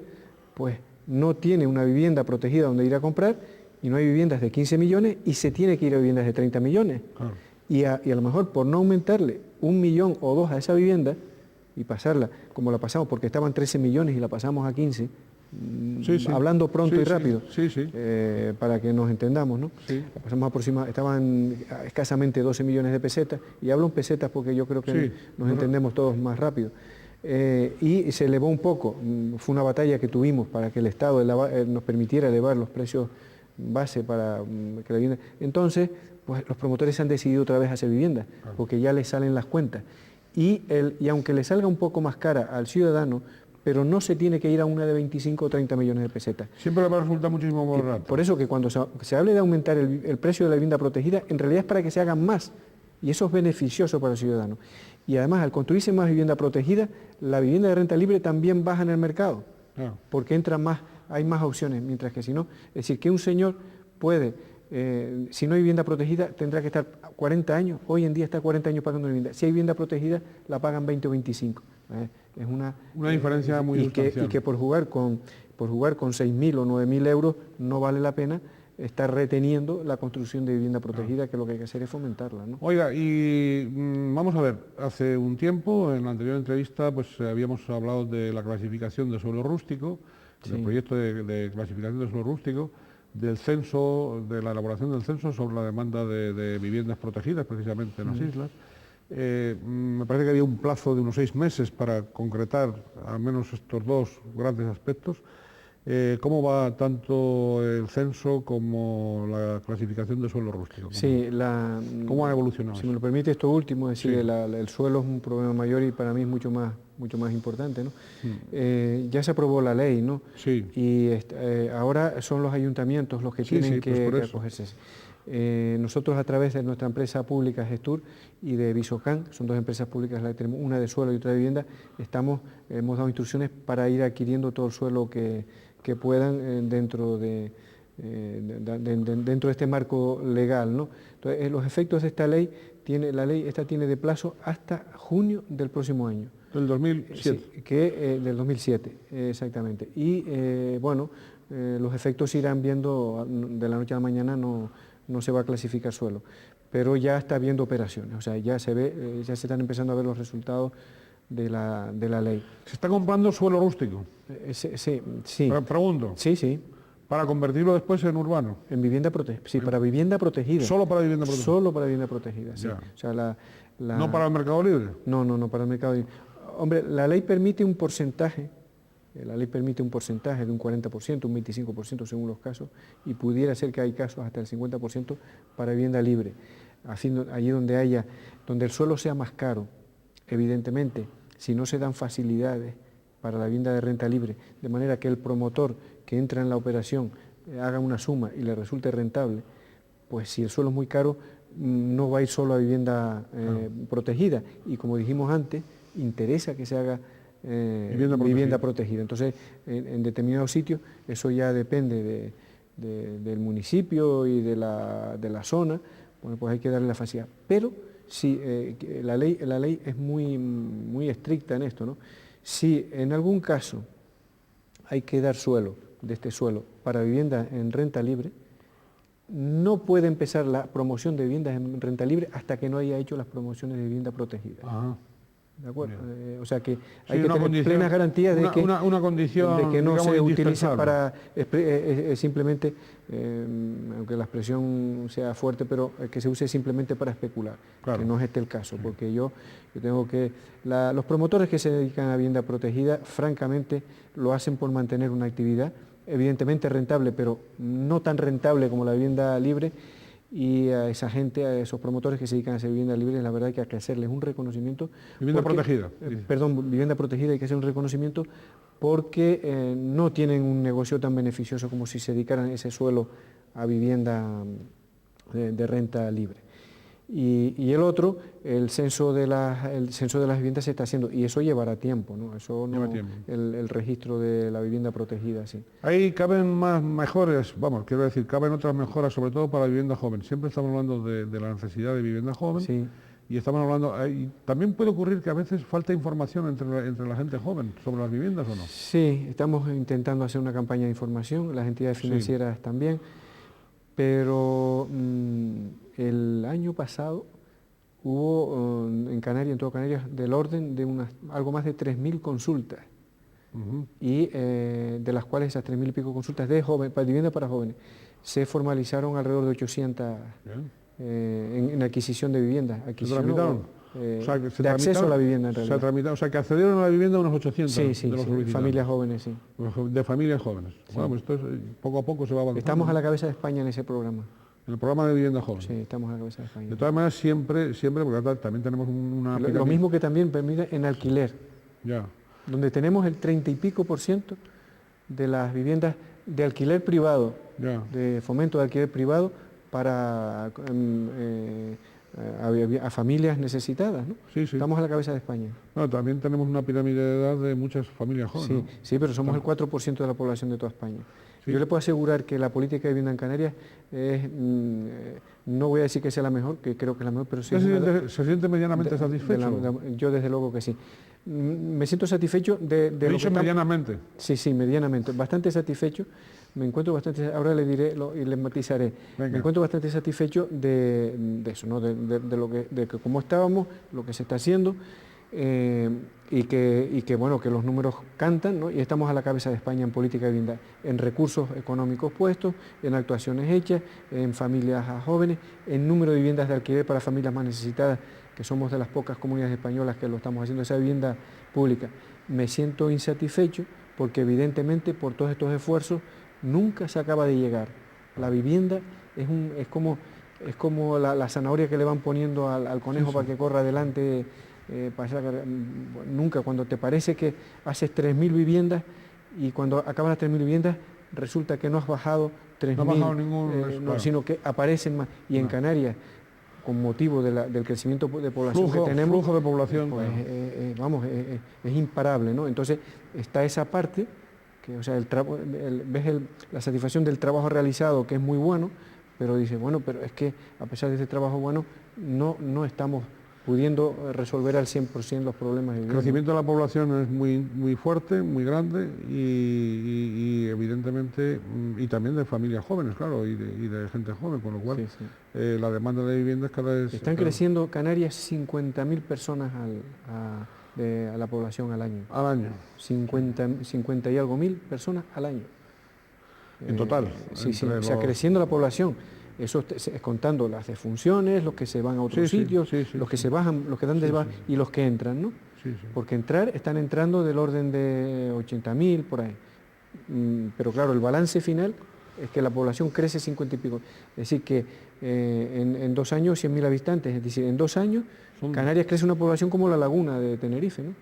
pues no tiene una vivienda protegida donde ir a comprar y no hay viviendas de 15 millones y se tiene que ir a viviendas de 30 millones. Claro. Y a lo mejor por no aumentarle 1 millón o 2 a esa vivienda y pasarla, como la pasamos, porque estaban 13 millones y la pasamos a 15, hablando pronto y rápido, para que nos entendamos, ¿no? La pasamos estaban escasamente 12 millones de pesetas, y hablo en pesetas porque yo creo que nos entendemos todos más rápido. Y se elevó un poco, fue una batalla que tuvimos para que el Estado nos permitiera elevar los precios base para que la vivienda. Entonces, pues los promotores han decidido otra vez hacer vivienda, porque ya les salen las cuentas. Y aunque le salga un poco más cara al ciudadano, pero no se tiene que ir a una de 25 o 30 millones de pesetas. Siempre le va a resultar muchísimo más barato. Por eso que cuando se hable de aumentar el precio de la vivienda protegida, en realidad es para que se hagan más, y eso es beneficioso para el ciudadano. Y además, al construirse más vivienda protegida, la vivienda de renta libre también baja en el mercado, porque hay más opciones, mientras que si no, es decir, que un señor puede, si no hay vivienda protegida, tendrá que estar 40 años, hoy en día está 40 años pagando una vivienda. Si hay vivienda protegida, la pagan 20 o 25. Es una diferencia muy sustancial. Y que por jugar con 6.000 o 9.000 euros no vale la pena estar reteniendo la construcción de vivienda protegida, que lo que hay que hacer es fomentarla, ¿no? Oiga, y vamos a ver, hace un tiempo, en la anterior entrevista, pues habíamos hablado de la clasificación de suelo rústico, del proyecto de clasificación de suelo rústico, del censo, de la elaboración del censo sobre la demanda de viviendas protegidas, precisamente en las islas. Me parece que había un plazo de unos 6 meses para concretar al menos estos dos grandes aspectos. ¿Cómo va tanto el censo como la clasificación de suelo rústico? ¿Cómo ha evolucionado? Si me lo permite, esto último, es decir, el suelo es un problema mayor y para mí es mucho más importante, ¿no? Ya se aprobó la ley, ¿no? Sí. Y ahora son los ayuntamientos los que tienen que acogerse. Nosotros, a través de nuestra empresa pública Gestur y de Visocan, son dos empresas públicas, una de suelo y otra de vivienda, hemos dado instrucciones para ir adquiriendo todo el suelo que puedan dentro de este marco legal, ¿no? Entonces, los efectos de esta ley, la ley tiene de plazo hasta junio del próximo año. Del 2007. Sí, del 2007, exactamente. Y los efectos se irán viendo de la noche a la mañana, no se va a clasificar suelo, pero ya está habiendo operaciones, o sea, ya se están empezando a ver los resultados de la ley. ¿Se está comprando suelo rústico? Sí. Pregunto. Sí. ¿Para convertirlo después en urbano? En vivienda protegida. Sí, para vivienda protegida. ¿Solo para vivienda protegida? Solo para vivienda protegida, sí. Ya. O sea, ¿No para el mercado libre? No, para el mercado libre. Hombre, la ley permite un porcentaje de un 40%, un 25% según los casos, y pudiera ser que hay casos hasta el 50% para vivienda libre. Allí donde el suelo sea más caro, evidentemente, si no se dan facilidades para la vivienda de renta libre, de manera que el promotor que entra en la operación haga una suma y le resulte rentable, pues si el suelo es muy caro, no va a ir solo a vivienda protegida, y como dijimos antes, interesa que se haga vivienda protegida. Entonces, en determinados sitios, eso ya depende del municipio y de la zona, bueno, pues hay que darle la facilidad. Pero sí, la ley es muy estricta en esto, ¿no? Si en algún caso hay que dar suelo de este suelo para vivienda en renta libre, no puede empezar la promoción de viviendas en renta libre hasta que no haya hecho las promociones de vivienda protegida. Ajá. ¿De acuerdo? O sea que Sí, hay que tener plenas garantías de que, una condición, de que no digamos, se utiliza indispensable. para simplemente, aunque la expresión sea fuerte, pero que se use simplemente para especular, Claro. que no es este el caso, porque yo tengo que... los promotores que se dedican a vivienda protegida, francamente, lo hacen por mantener una actividad, evidentemente rentable, pero no tan rentable como la vivienda libre, y a esa gente, a esos promotores que se dedican a hacer vivienda libre, la verdad que hay que hacerles un reconocimiento. Vivienda protegida. Perdón, vivienda protegida, hay que hacer un reconocimiento porque no tienen un negocio tan beneficioso como si se dedicaran ese suelo a vivienda de renta libre. Y el otro, el censo de las viviendas se está haciendo, y eso llevará tiempo, ¿no? Eso no, Lleva tiempo. el registro de la vivienda protegida, sí. Ahí caben más mejores, vamos, quiero decir, caben otras mejoras, sobre todo para la vivienda joven. Siempre estamos hablando de la necesidad de vivienda joven. Sí. Y estamos hablando, y también puede ocurrir que a veces falta información entre la gente joven sobre las viviendas, ¿o no? Sí, estamos intentando hacer una campaña de información, las entidades financieras también, pero el año pasado hubo en Canarias, en todo Canarias, del orden de algo más de 3.000 consultas, y de las cuales esas 3.000 y pico consultas para vivienda para jóvenes se formalizaron alrededor de 800 en adquisición de viviendas. ¿Se tramitaron? De acceso a la vivienda, en realidad. O sea, que accedieron a la vivienda unos 800 sí, de los sí, solicitantes. familias jóvenes, sí. De familias jóvenes. Sí. Bueno, pues esto poco a poco se va avanzando. Estamos a la cabeza de España en ese programa. En el programa de vivienda joven. Sí, estamos a la cabeza de España. De todas maneras, siempre, porque también tenemos una... Lo mismo que también permite en alquiler, Ya. donde tenemos el 30 y pico % de las viviendas de alquiler privado, Ya. de fomento de alquiler privado para a familias necesitadas, ¿no? Sí, sí. Estamos a la cabeza de España. No, también tenemos una pirámide de edad de muchas familias jóvenes. Sí, ¿no? sí, pero somos el 4% de la población de toda España. Sí. Yo le puedo asegurar que la política de vivienda en Canarias es, no voy a decir que sea la mejor, que creo que es la mejor, pero sí... ¿Se siente medianamente satisfecho? Yo desde luego que sí. Me siento satisfecho de He dicho medianamente. Sí, medianamente. Bastante satisfecho. Me encuentro bastante, ahora le diré y le matizaré. Venga. Me encuentro bastante satisfecho de eso, ¿no? de que cómo estábamos, lo que se está haciendo, y que bueno, que los números cantan, ¿no? Y estamos a la cabeza de España en política de vivienda, en recursos económicos puestos, en actuaciones hechas, en familias a jóvenes, en número de viviendas de alquiler para familias más necesitadas, que somos de las pocas comunidades españolas que lo estamos haciendo, esa vivienda pública. Me siento insatisfecho porque evidentemente por todos estos esfuerzos nunca se acaba de llegar. La vivienda es como la zanahoria que le van poniendo al conejo para que corra adelante. Nunca, cuando te parece que haces 3.000 viviendas y cuando acabas las 3.000 viviendas resulta que no has bajado 3.000, no ha bajado ningún, claro. sino que aparecen más. Y en Canarias, con motivo del crecimiento de población que tenemos, flujo de población, pues, es imparable, ¿no? Entonces está esa parte, que, o sea, ves la satisfacción del trabajo realizado, que es muy bueno, pero dices, bueno, pero es que a pesar de ese trabajo bueno, no estamos pudiendo resolver al 100% los problemas. El crecimiento de la población es muy fuerte, muy grande y evidentemente, y también de familias jóvenes, claro, y de gente joven, con lo cual la demanda de viviendas cada vez... Están creciendo Canarias 50.000 personas a la población al año. Al año. 50 y algo mil personas al año. En total. Sí, o sea, creciendo la población. Eso es contando las defunciones, los que se van a otros sitios, los que se bajan, los que dan de baja y los que entran, ¿no? Porque están entrando del orden de 80.000 por ahí. Pero claro, el balance final es que la población crece 50 y pico. Es decir, que en 2 años 100.000 habitantes, es decir, en 2 años Canarias crece una población como la Laguna de Tenerife, ¿no?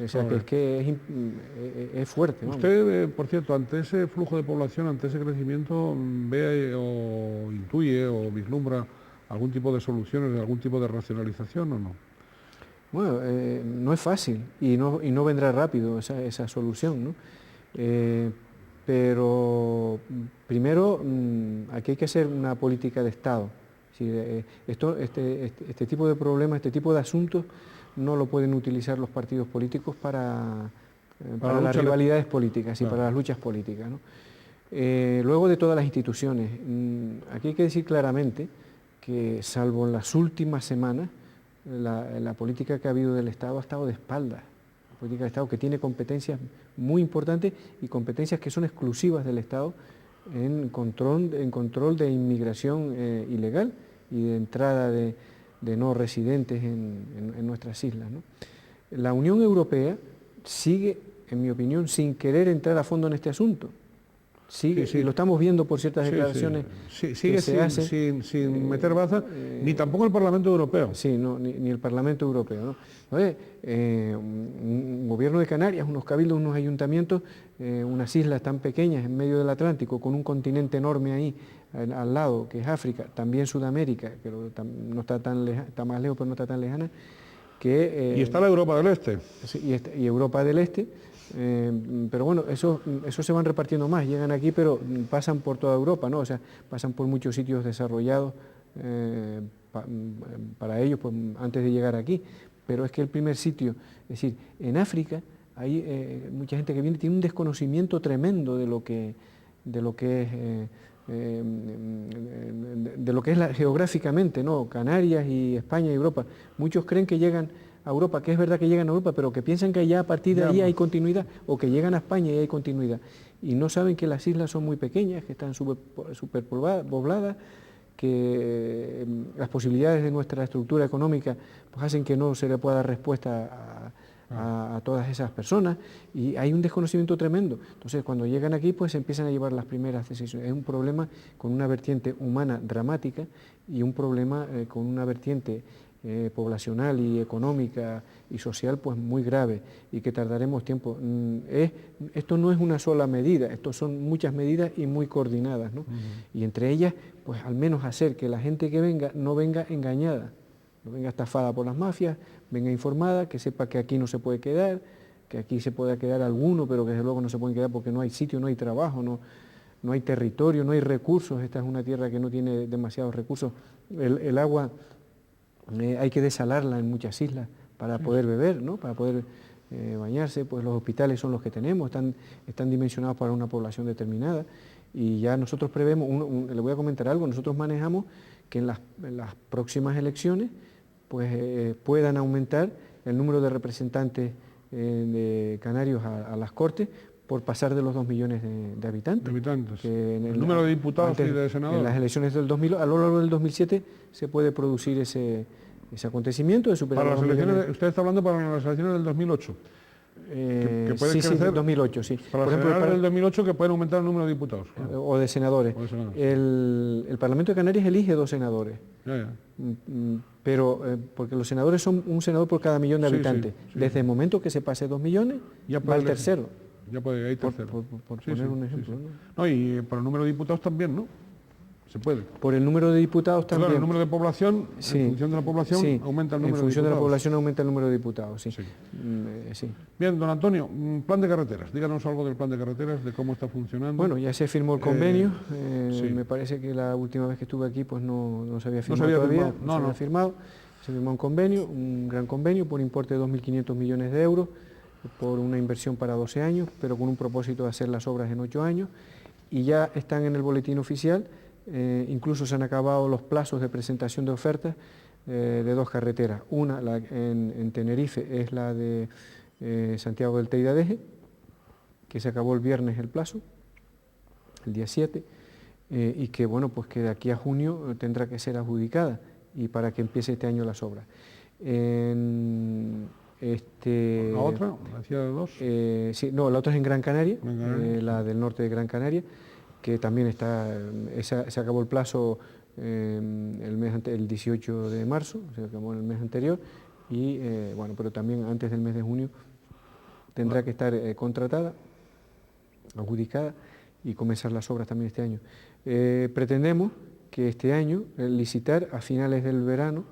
O sea, que es fuerte. Usted, por cierto, ante ese flujo de población, ante ese crecimiento, ve o intuye o vislumbra algún tipo de soluciones, algún tipo de racionalización o no? Bueno, no es fácil y no vendrá rápido esa solución, ¿no? Pero primero aquí hay que hacer una política de Estado. Este tipo de problemas, este tipo de asuntos no lo pueden utilizar los partidos políticos para para las rivalidades políticas y claro, para las luchas políticas, ¿no? Luego de todas las instituciones, aquí hay que decir claramente que salvo en las últimas semanas, la política que ha habido del Estado ha estado de espaldas. La política del Estado que tiene competencias muy importantes y competencias que son exclusivas del Estado en control de inmigración ilegal y de entrada de no residentes en nuestras islas, ¿no? La Unión Europea sigue, en mi opinión, sin querer entrar a fondo en este asunto. Sigue, sí. Y lo estamos viendo por ciertas Sí, declaraciones sí. Sigue que se hacen. sin meter baza, ni tampoco el Parlamento Europeo. Sí, no, ni el Parlamento Europeo, ¿no? Entonces, un gobierno de Canarias, unos cabildos, unos ayuntamientos, unas islas tan pequeñas en medio del Atlántico, con un continente enorme ahí al lado, que es África, también Sudamérica, que no está tan está más lejos, pero no está tan lejana, que... y está la Europa del Este. Sí, y Europa del Este. Pero bueno, eso se van repartiendo más, llegan aquí, pero pasan por toda Europa, ¿no? O sea, pasan por muchos sitios desarrollados para ellos pues, antes de llegar aquí. Pero es que el primer sitio, es decir, en África hay mucha gente que viene tiene un desconocimiento tremendo de lo que es geográficamente, ¿no? Canarias y España y Europa. Muchos creen que llegan a Europa, que es verdad que llegan a Europa, pero que piensan que allá a partir de ahí hay continuidad, o que llegan a España y hay continuidad. Y no saben que las islas son muy pequeñas, que están superpobladas, que las posibilidades de nuestra estructura económica pues hacen que no se le pueda dar respuesta a todas esas personas, y hay un desconocimiento tremendo. Entonces, cuando llegan aquí, pues empiezan a llevar las primeras decisiones. Es un problema con una vertiente humana dramática y un problema con una vertiente poblacional y económica y social pues muy grave, y que tardaremos tiempo. Esto no es una sola medida, esto son muchas medidas y muy coordinadas, ¿no? Y entre ellas pues al menos hacer que la gente que venga no venga engañada, no venga estafada por las mafias, venga informada, que sepa que aquí no se puede quedar, que aquí se pueda quedar alguno, pero que desde luego no se pueden quedar porque no hay sitio, no hay trabajo, no hay territorio, no hay recursos. Esta es una tierra que no tiene demasiados recursos. El agua hay que desalarla en muchas islas para poder beber, ¿no? Para poder bañarse. Pues los hospitales son los que tenemos, están dimensionados para una población determinada, y ya nosotros prevemos, le voy a comentar algo, nosotros manejamos que en las próximas elecciones pues puedan aumentar el número de representantes de canarios a las Cortes por pasar de los 2 millones de habitantes. Que el número de diputados y de senadores. En las elecciones del 2000, a lo largo del 2007 se puede producir ese acontecimiento de superar para los las elecciones, millones. usted está hablando para las elecciones del 2008. Que puede sí, crecer, 2008, sí. Para las elecciones del 2008 que pueden aumentar el número de diputados. O de senadores. El Parlamento de Canarias elige 2 senadores. Ya. Pero porque los senadores son un senador por cada millón de habitantes. Sí. Desde el momento que se pase 2 millones, ya va el tercero. Ya puede ir tercero. Por poner un ejemplo. ¿No? Y por el número de diputados también, ¿no? Se puede. Por el número de diputados también. Claro, el número de población, sí, en función de la población, aumenta el número de diputados. En función de la población aumenta el número de diputados, sí. Sí. Bien, don Antonio, plan de carreteras. Díganos algo del plan de carreteres, de cómo está funcionando. Bueno, ya se firmó el convenio. Me parece que la última vez que estuve aquí pues no se había firmado todavía. No se había firmado. Se firmó un convenio, un gran convenio por importe de 2.500 millones de euros, por una inversión para 12 años, pero con un propósito de hacer las obras en 8 años. Y ya están en el boletín oficial. Incluso se han acabado los plazos de presentación de ofertas de 2 carreteras. Una en Tenerife es la de Santiago del Teide, que se acabó el viernes el plazo, el día 7, y que bueno, pues que de aquí a junio tendrá que ser adjudicada y para que empiece este año las obras. ¿La otra? ¿La ciudad de 2? Sí, no, la otra es en Gran Canaria, la del norte de Gran Canaria, que también se acabó el plazo el 18 de marzo, se acabó el mes anterior, y bueno, pero también antes del mes de junio tendrá que estar contratada, adjudicada, y comenzar las obras también este año. Pretendemos que este año licitar a finales del verano,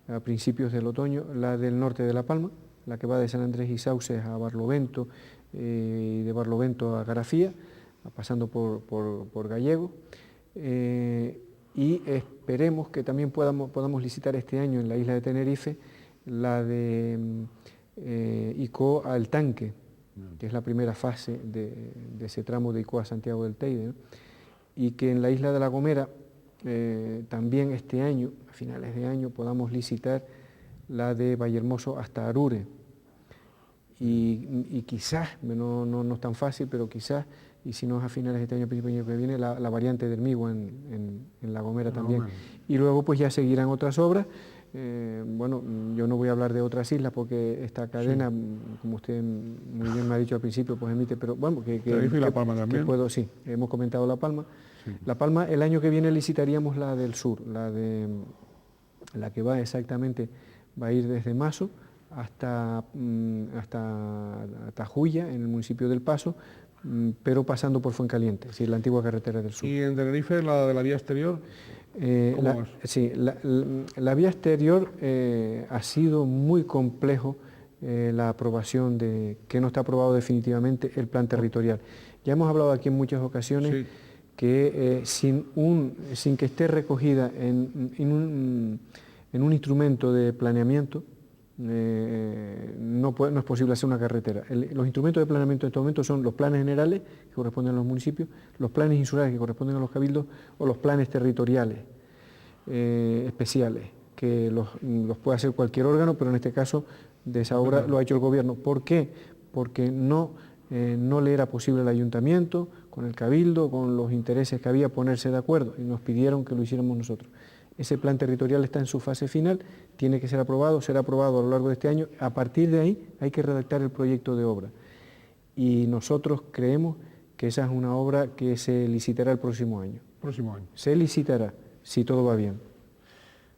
a principios del otoño, la del norte de La Palma, la que va de San Andrés y Sauces a Barlovento, y de Barlovento a Garafía, pasando por Gallego, y esperemos que también podamos licitar este año en la isla de Tenerife la de Icó al Tanque, que es la primera fase de ese tramo de Icoa a Santiago del Teide, ¿no? Y que en la isla de La Gomera también este año, a finales de año, podamos licitar la de Vallehermoso hasta Arure. Y quizás, no es tan fácil, pero quizás, y si no es a finales de este año, principio del año que viene, la variante del Migo en La Gomera también. Y luego pues ya seguirán otras obras. Bueno, yo no voy a hablar de otras islas porque esta cadena, como usted muy bien me ha dicho al principio, pues emite, pero bueno, La Palma también. Sí, hemos comentado La Palma. Sí. La Palma, el año que viene licitaríamos la del sur, la que va exactamente, va a ir desde Mazo hasta Tajuya, en el municipio del Paso, pero pasando por Fuencaliente, es decir, la antigua carretera del sur. ¿Y en Tenerife, la de la vía exterior? Sí, la vía exterior ha sido muy complejo la aprobación que no está aprobado definitivamente el plan territorial. Ya hemos hablado aquí en muchas ocasiones que sin que esté recogida en un instrumento de planeamiento, no es posible hacer una carretera. Los instrumentos de planeamiento en este momento son los planes generales, que corresponden a los municipios, los planes insulares, que corresponden a los cabildos, o los planes territoriales especiales, que los puede hacer cualquier órgano, pero en este caso de esa obra lo ha hecho el gobierno. ¿Por qué? Porque no le era posible al ayuntamiento, con el cabildo, con los intereses que había, ponerse de acuerdo, y nos pidieron que lo hiciéramos nosotros. Ese plan territorial está en su fase final, tiene que ser aprobado, será aprobado a lo largo de este año. A partir de ahí hay que redactar el proyecto de obra. Y nosotros creemos que esa es una obra que se licitará el próximo año. Se licitará, si todo va bien.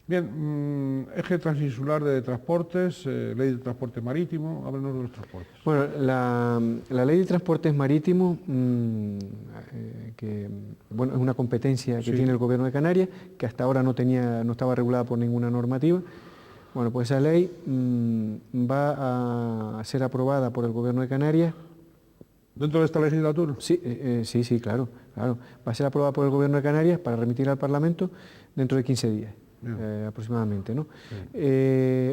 Bien, eje transinsular de transportes, ley de transporte marítimo, háblenos de los transportes. Bueno, la ley de transportes marítimos, que bueno, es una competencia que tiene el Gobierno de Canarias, que hasta ahora no estaba regulada por ninguna normativa. Bueno, pues esa ley va a ser aprobada por el Gobierno de Canarias. ¿Dentro de esta legislatura? Sí, claro. Va a ser aprobada por el Gobierno de Canarias para remitir al Parlamento dentro de 15 días. Aproximadamente, ¿no?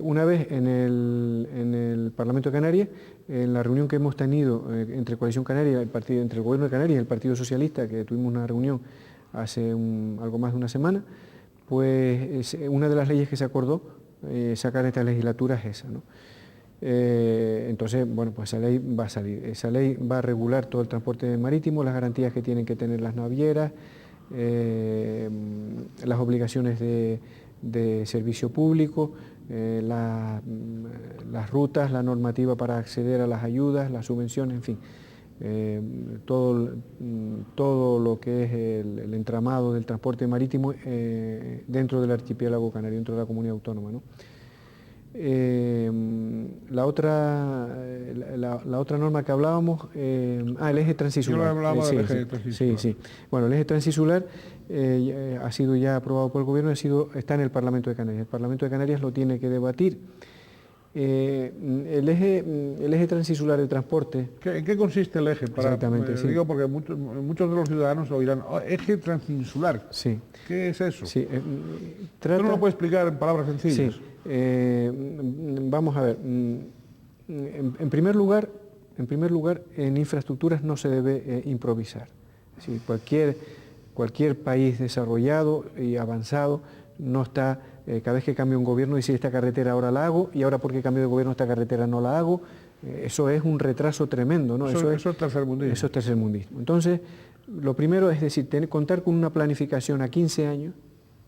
Una vez en el Parlamento de Canarias, en la reunión que hemos tenido entre Coalición Canaria, entre el Gobierno de Canarias y el Partido Socialista, que tuvimos una reunión hace algo más de una semana, pues una de las leyes que se acordó sacar en esta legislatura es esa, ¿no? Entonces, bueno, pues esa ley va a salir. Esa ley va a regular todo el transporte marítimo, las garantías que tienen que tener las navieras, las obligaciones de servicio público, las rutas, la normativa para acceder a las ayudas, las subvenciones, en fin, todo lo que es el entramado del transporte marítimo dentro del archipiélago canario, dentro de la comunidad autónoma, ¿no? La otra norma que hablábamos, el eje transinsular. Yo hablaba del eje transinsular. Sí. Bueno, el eje transinsular ha sido ya aprobado por el Gobierno, está en el Parlamento de Canarias. El Parlamento de Canarias lo tiene que debatir. El eje transinsular de transporte... ¿En qué consiste el eje? Exactamente, sí. Digo porque muchos de los ciudadanos oirán, eje transinsular. Sí. ¿Qué es eso? Sí. ¿Tú no lo puedes explicar en palabras sencillas? Sí. Vamos a ver. En primer lugar, en infraestructuras no se debe improvisar. Es decir, cualquier país desarrollado y avanzado no está... cada vez que cambia un gobierno dice esta carretera ahora la hago y ahora porque cambio de gobierno esta carretera no la hago. Eso es un retraso tremendo, ¿no? Eso es tercermundismo. Eso es tercermundismo. Entonces, lo primero es decir, contar con una planificación a 15 años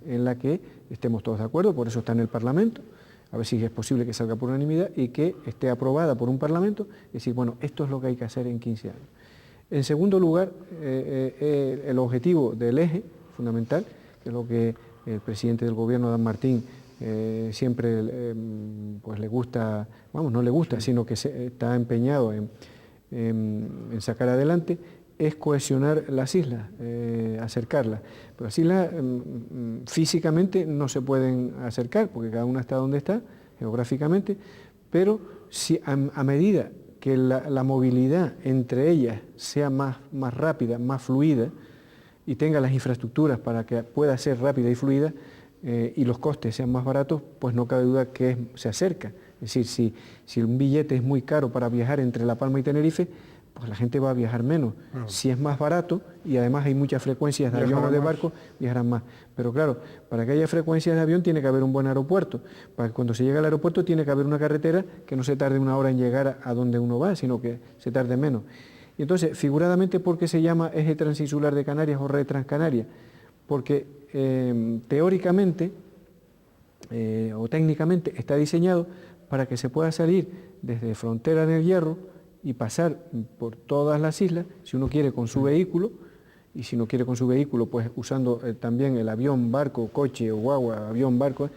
en la que estemos todos de acuerdo, por eso está en el Parlamento, a ver si es posible que salga por unanimidad y que esté aprobada por un Parlamento, es decir, bueno, esto es lo que hay que hacer en 15 años. En segundo lugar, el objetivo del eje fundamental, que es lo que el presidente del Gobierno, Adán Martín, siempre pues le gusta, no le gusta, sino que está empeñado en sacar adelante, es cohesionar las islas, acercarlas. Pero las islas físicamente no se pueden acercar, porque cada una está donde está, geográficamente, pero si a medida que la movilidad entre ellas sea más rápida, más fluida, y tenga las infraestructuras para que pueda ser rápida y fluida, y los costes sean más baratos, pues no cabe duda que se acerca Es decir, si un billete es muy caro para viajar entre La Palma y Tenerife, pues la gente va a viajar menos. Claro. Si es más barato y además hay muchas frecuencias de avión o de barco, viajarán más. Pero claro, para que haya frecuencias de avión tiene que haber un buen aeropuerto. Para que cuando se llegue al aeropuerto tiene que haber una carretera que no se tarde 1 hora en llegar a donde uno va, sino que se tarde menos. Y entonces, figuradamente, ¿por qué se llama eje transinsular de Canarias o red transcanaria? Porque teóricamente o técnicamente está diseñado para que se pueda salir desde Frontera del Hierro y pasar por todas las islas, si uno quiere con su vehículo, y si no quiere con su vehículo, pues usando también el avión, barco, coche o guagua, avión, barco,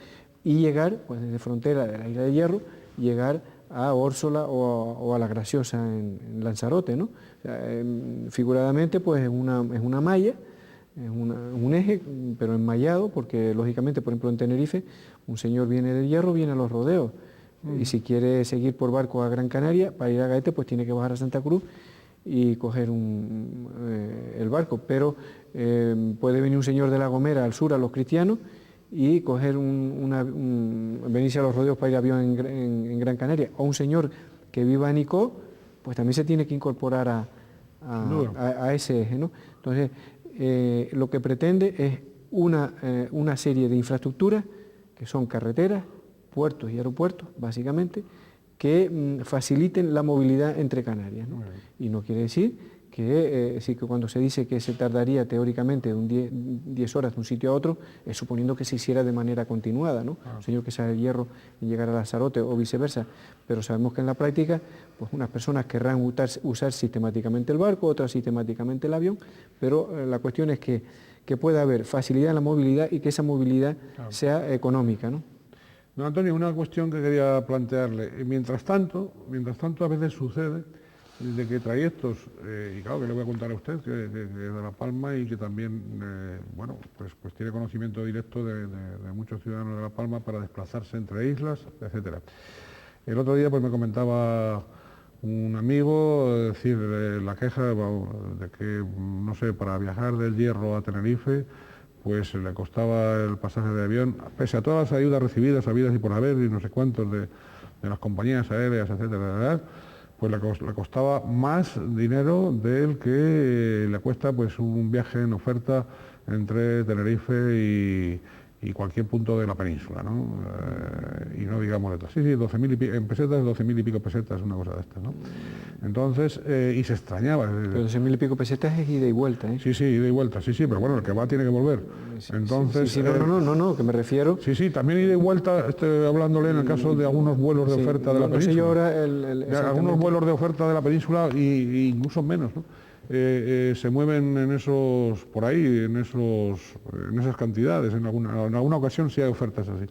y llegar pues desde Frontera de la Isla de Hierro, llegar a Órsola o a La Graciosa en Lanzarote, ¿no? O sea, figuradamente pues es una malla, es un eje, pero enmallado, porque lógicamente, por ejemplo, en Tenerife, un señor viene del Hierro, viene a los rodeos, y si quiere seguir por barco a Gran Canaria, para ir a Gaete, pues tiene que bajar a Santa Cruz y coger el barco. Pero puede venir un señor de La Gomera al sur, a Los Cristianos, y coger venirse a los rodeos para ir a avión en Gran Canaria. O un señor que viva en Icó, pues también se tiene que incorporar a ese eje, ¿no? Entonces, lo que pretende es una serie de infraestructuras que son carreteras, puertos y aeropuertos, básicamente, que faciliten la movilidad entre Canarias, ¿no? Y no quiere decir que cuando se dice que se tardaría teóricamente 10 horas de un sitio a otro, es suponiendo que se hiciera de manera continuada, ¿no? Un señor que sale del Hierro y llegar a Lanzarote o viceversa, pero sabemos que en la práctica, pues unas personas querrán usar sistemáticamente el barco, otras sistemáticamente el avión, pero la cuestión es que pueda haber facilidad en la movilidad y que esa movilidad sea económica, ¿no? Don Antonio, una cuestión que quería plantearle. Mientras tanto a veces sucede de que trayectos, y claro que le voy a contar a usted, que de La Palma y que también, bueno, pues tiene conocimiento directo de muchos ciudadanos de La Palma para desplazarse entre islas, etcétera. El otro día pues me comentaba un amigo, decir, la queja de que, no sé, para viajar del Hierro a Tenerife, pues le costaba el pasaje de avión, pese a todas las ayudas recibidas, habidas y por haber, y no sé cuántos de las compañías aéreas, etcétera, pues le costaba más dinero del que le cuesta pues un viaje en oferta entre Tenerife y cualquier punto de la península, ¿no? Y no digamos letras. Sí, 12.000 y pico, en pesetas, 12.000 y pico pesetas, una cosa de estas, ¿no? Entonces, y se extrañaba. Pero 12.000 y pico pesetas es ida y vuelta, ¿eh? Sí, ida y vuelta, sí, pero bueno, el que va tiene que volver. Entonces, no, que me refiero... Sí, también ida y vuelta, estoy hablándole en el caso de algunos vuelos de oferta de la península. No sé yo ahora algunos vuelos de oferta de la península y incluso menos, ¿no? Se mueven en esos, por ahí, en esas cantidades, en alguna ocasión sí hay ofertas así.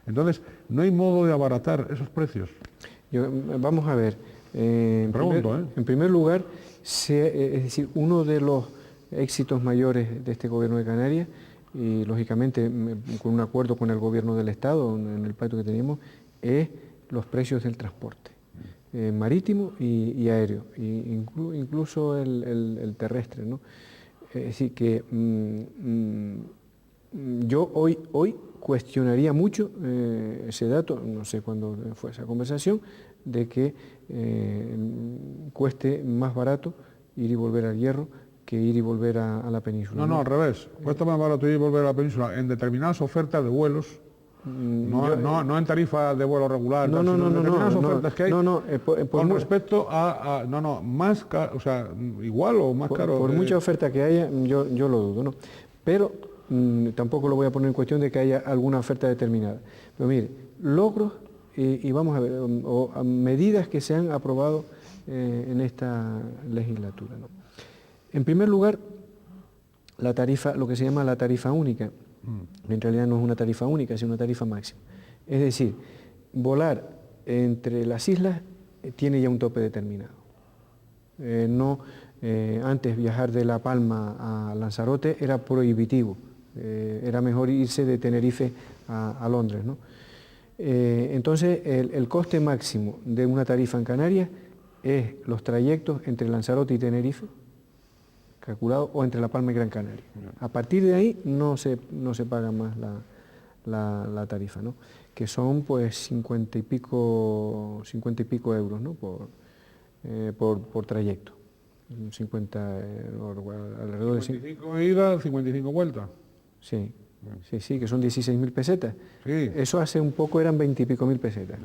Entonces, ¿no hay modo de abaratar esos precios? Vamos a ver, en primer lugar, es decir, uno de los éxitos mayores de este gobierno de Canarias, y lógicamente con un acuerdo con el gobierno del Estado, en el pacto que teníamos, es los precios del transporte. Marítimo y aéreo, incluso el terrestre, ¿no? Es decir, que yo hoy cuestionaría mucho ese dato, no sé cuándo fue esa conversación, de que cueste más barato ir y volver al Hierro que ir y volver a la península. No, al revés, cuesta más barato ir y volver a la península en determinadas ofertas de vuelos. No en tarifa de vuelo regular, sino en determinadas ofertas que hay con respecto a más caro, o sea, igual o más caro. Por mucha oferta que haya, yo lo dudo, ¿no? Pero tampoco lo voy a poner en cuestión de que haya alguna oferta determinada. Pero mire, logros y vamos a ver, o medidas que se han aprobado en esta legislatura, ¿no? En primer lugar, la tarifa, lo que se llama la tarifa única. En realidad no es una tarifa única, es una tarifa máxima. Es decir, volar entre las islas tiene ya un tope determinado. Antes viajar de La Palma a Lanzarote era prohibitivo, era mejor irse de Tenerife a Londres, ¿no? Entonces, el coste máximo de una tarifa en Canarias es los trayectos entre Lanzarote y Tenerife, calculado, o entre La Palma y Gran Canaria. A partir de ahí no se paga más la tarifa, ¿no? que son pues 50 y pico euros, ¿no? por trayecto. 50, alrededor de 55 ida, 55 vueltas. Sí, sí, que son 16.000 pesetas. Sí. Eso hace un poco eran 20 y pico mil pesetas.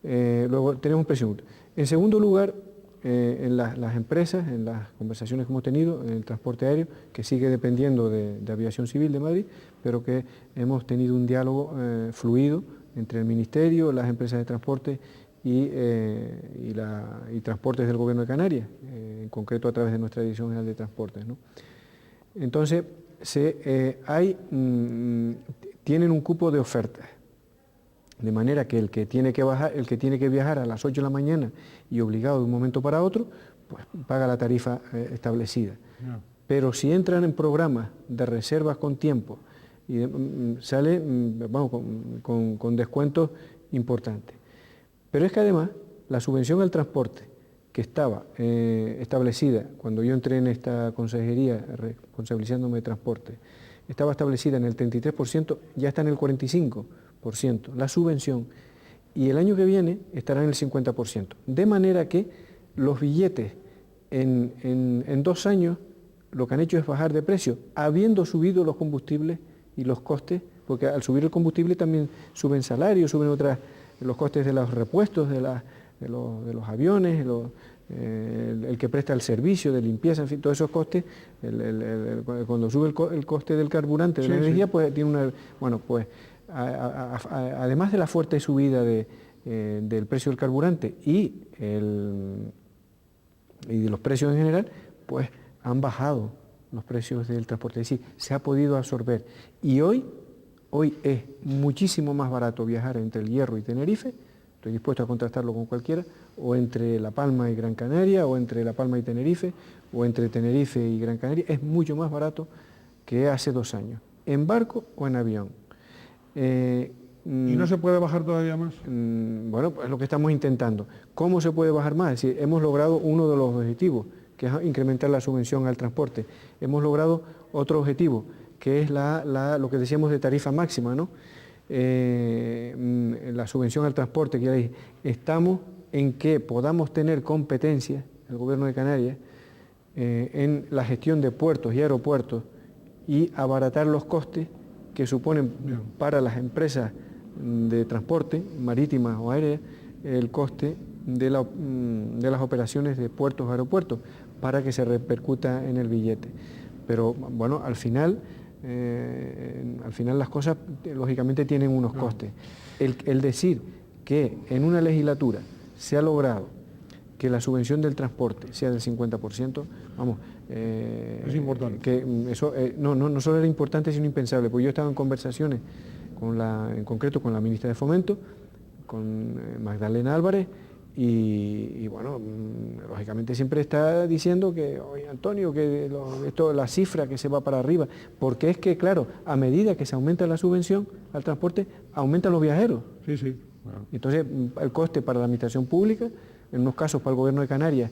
Luego tenemos precio. En segundo lugar, en las empresas, en las conversaciones que hemos tenido, en el transporte aéreo, que sigue dependiendo de Aviación Civil de Madrid, pero que hemos tenido un diálogo fluido entre el Ministerio, las empresas de transporte y Transportes del Gobierno de Canarias, en concreto a través de nuestra Dirección General de Transportes, ¿no? Entonces, tienen un cupo de ofertas, de manera que el que tiene que viajar a las 8 de la mañana y obligado de un momento para otro, pues paga la tarifa establecida. Yeah. Pero si entran en programas de reservas con tiempo, sale con descuentos importantes. Pero es que además la subvención al transporte que estaba establecida cuando yo entré en esta consejería responsabilizándome de transporte, estaba establecida en el 33%, ya está en el 45%, la subvención, y el año que viene estará en el 50%. De manera que los billetes en 2 años lo que han hecho es bajar de precio, habiendo subido los combustibles y los costes, porque al subir el combustible también suben salarios, suben los costes de los repuestos, de los aviones, el que presta el servicio de limpieza, en fin, todos esos costes, cuando sube el coste del carburante, de la energía, pues tiene una... Bueno, pues además de la fuerte subida del precio del carburante y de los precios en general, pues han bajado los precios del transporte, es decir, se ha podido absorber. Y hoy es muchísimo más barato viajar entre El Hierro y Tenerife, estoy dispuesto a contrastarlo con cualquiera, o entre La Palma y Gran Canaria, o entre La Palma y Tenerife, o entre Tenerife y Gran Canaria, es mucho más barato que hace 2 años, en barco o en avión. ¿Y no se puede bajar todavía más? Bueno, pues es lo que estamos intentando. ¿Cómo se puede bajar más? Es decir, hemos logrado uno de los objetivos, que es incrementar la subvención al transporte. Hemos logrado otro objetivo, que es lo que decíamos de tarifa máxima, ¿no? La subvención al transporte, que ya dije, estamos en que podamos tener competencia, el Gobierno de Canarias, en la gestión de puertos y aeropuertos y abaratar los costes que suponen para las empresas de transporte, marítimas o aéreas, el coste de las operaciones de puertos o aeropuertos, para que se repercuta en el billete. Pero bueno, al final las cosas lógicamente tienen unos costes. El decir que en una legislatura se ha logrado que la subvención del transporte sea del 50%, vamos... es importante. Que eso no solo era importante, sino impensable, porque yo estaba en conversaciones, en concreto con la ministra de Fomento, con Magdalena Álvarez, y bueno, lógicamente siempre está diciendo que, oye Antonio, que la cifra que se va para arriba, porque es que, claro, a medida que se aumenta la subvención al transporte, aumentan los viajeros. Sí, sí. Bueno. Entonces, el coste para la administración pública, en unos casos para el Gobierno de Canarias,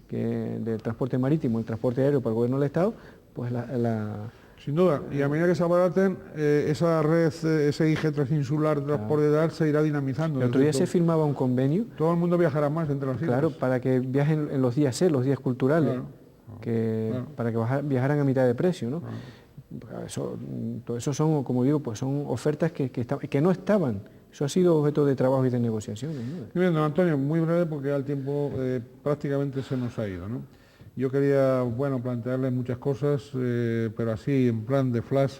del transporte marítimo, el transporte aéreo para el Gobierno del Estado, pues Sin duda, y a medida que se abaraten, esa red, ese eje transinsular de transporte de se irá dinamizando. El otro día se firmaba un convenio. Todo el mundo viajará más entre las islas. Claro, para que viajen en los días C, los días culturales, para que viajaran a mitad de precio, ¿no? Todo eso son, como digo, pues son ofertas que no estaban. Eso ha sido objeto de trabajo y de negociaciones, ¿no? Bien, don Antonio, muy breve porque ya el tiempo prácticamente se nos ha ido, ¿no? Yo quería, bueno, plantearle muchas cosas, pero así en plan de flash,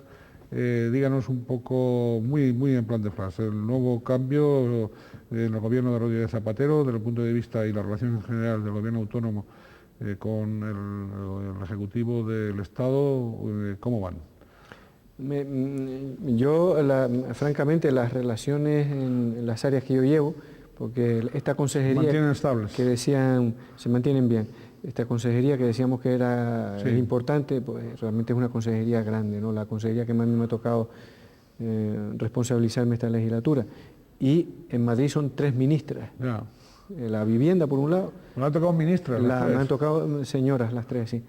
díganos un poco, muy en plan de flash, el nuevo cambio en el gobierno de Rodríguez Zapatero, desde el punto de vista y la relación en general del gobierno autónomo con el Ejecutivo del Estado, ¿cómo van? Francamente, las relaciones en las áreas que yo llevo, porque esta consejería... ¿Mantienen estables? Que decían, se mantienen bien. Esta consejería que decíamos que era importante, pues realmente es una consejería grande, ¿no? La consejería que más me ha tocado responsabilizarme esta legislatura. Y en Madrid son 3 ministras. Ya. La vivienda, por un lado... ¿Me han tocado ministras? Me han tocado señoras, las 3, sí.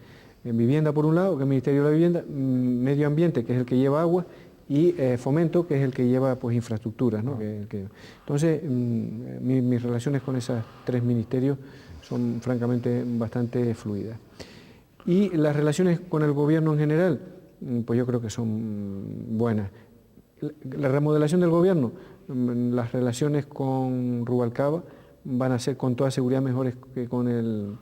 En vivienda, por un lado, que es el Ministerio de la Vivienda, Medio Ambiente, que es el que lleva agua, y Fomento, que es el que lleva pues infraestructuras, ¿no? Entonces, mis relaciones con esos tres ministerios son francamente bastante fluidas. Y las relaciones con el gobierno en general, pues yo creo que son buenas. La remodelación del gobierno, las relaciones con Rubalcaba van a ser con toda seguridad mejores que con el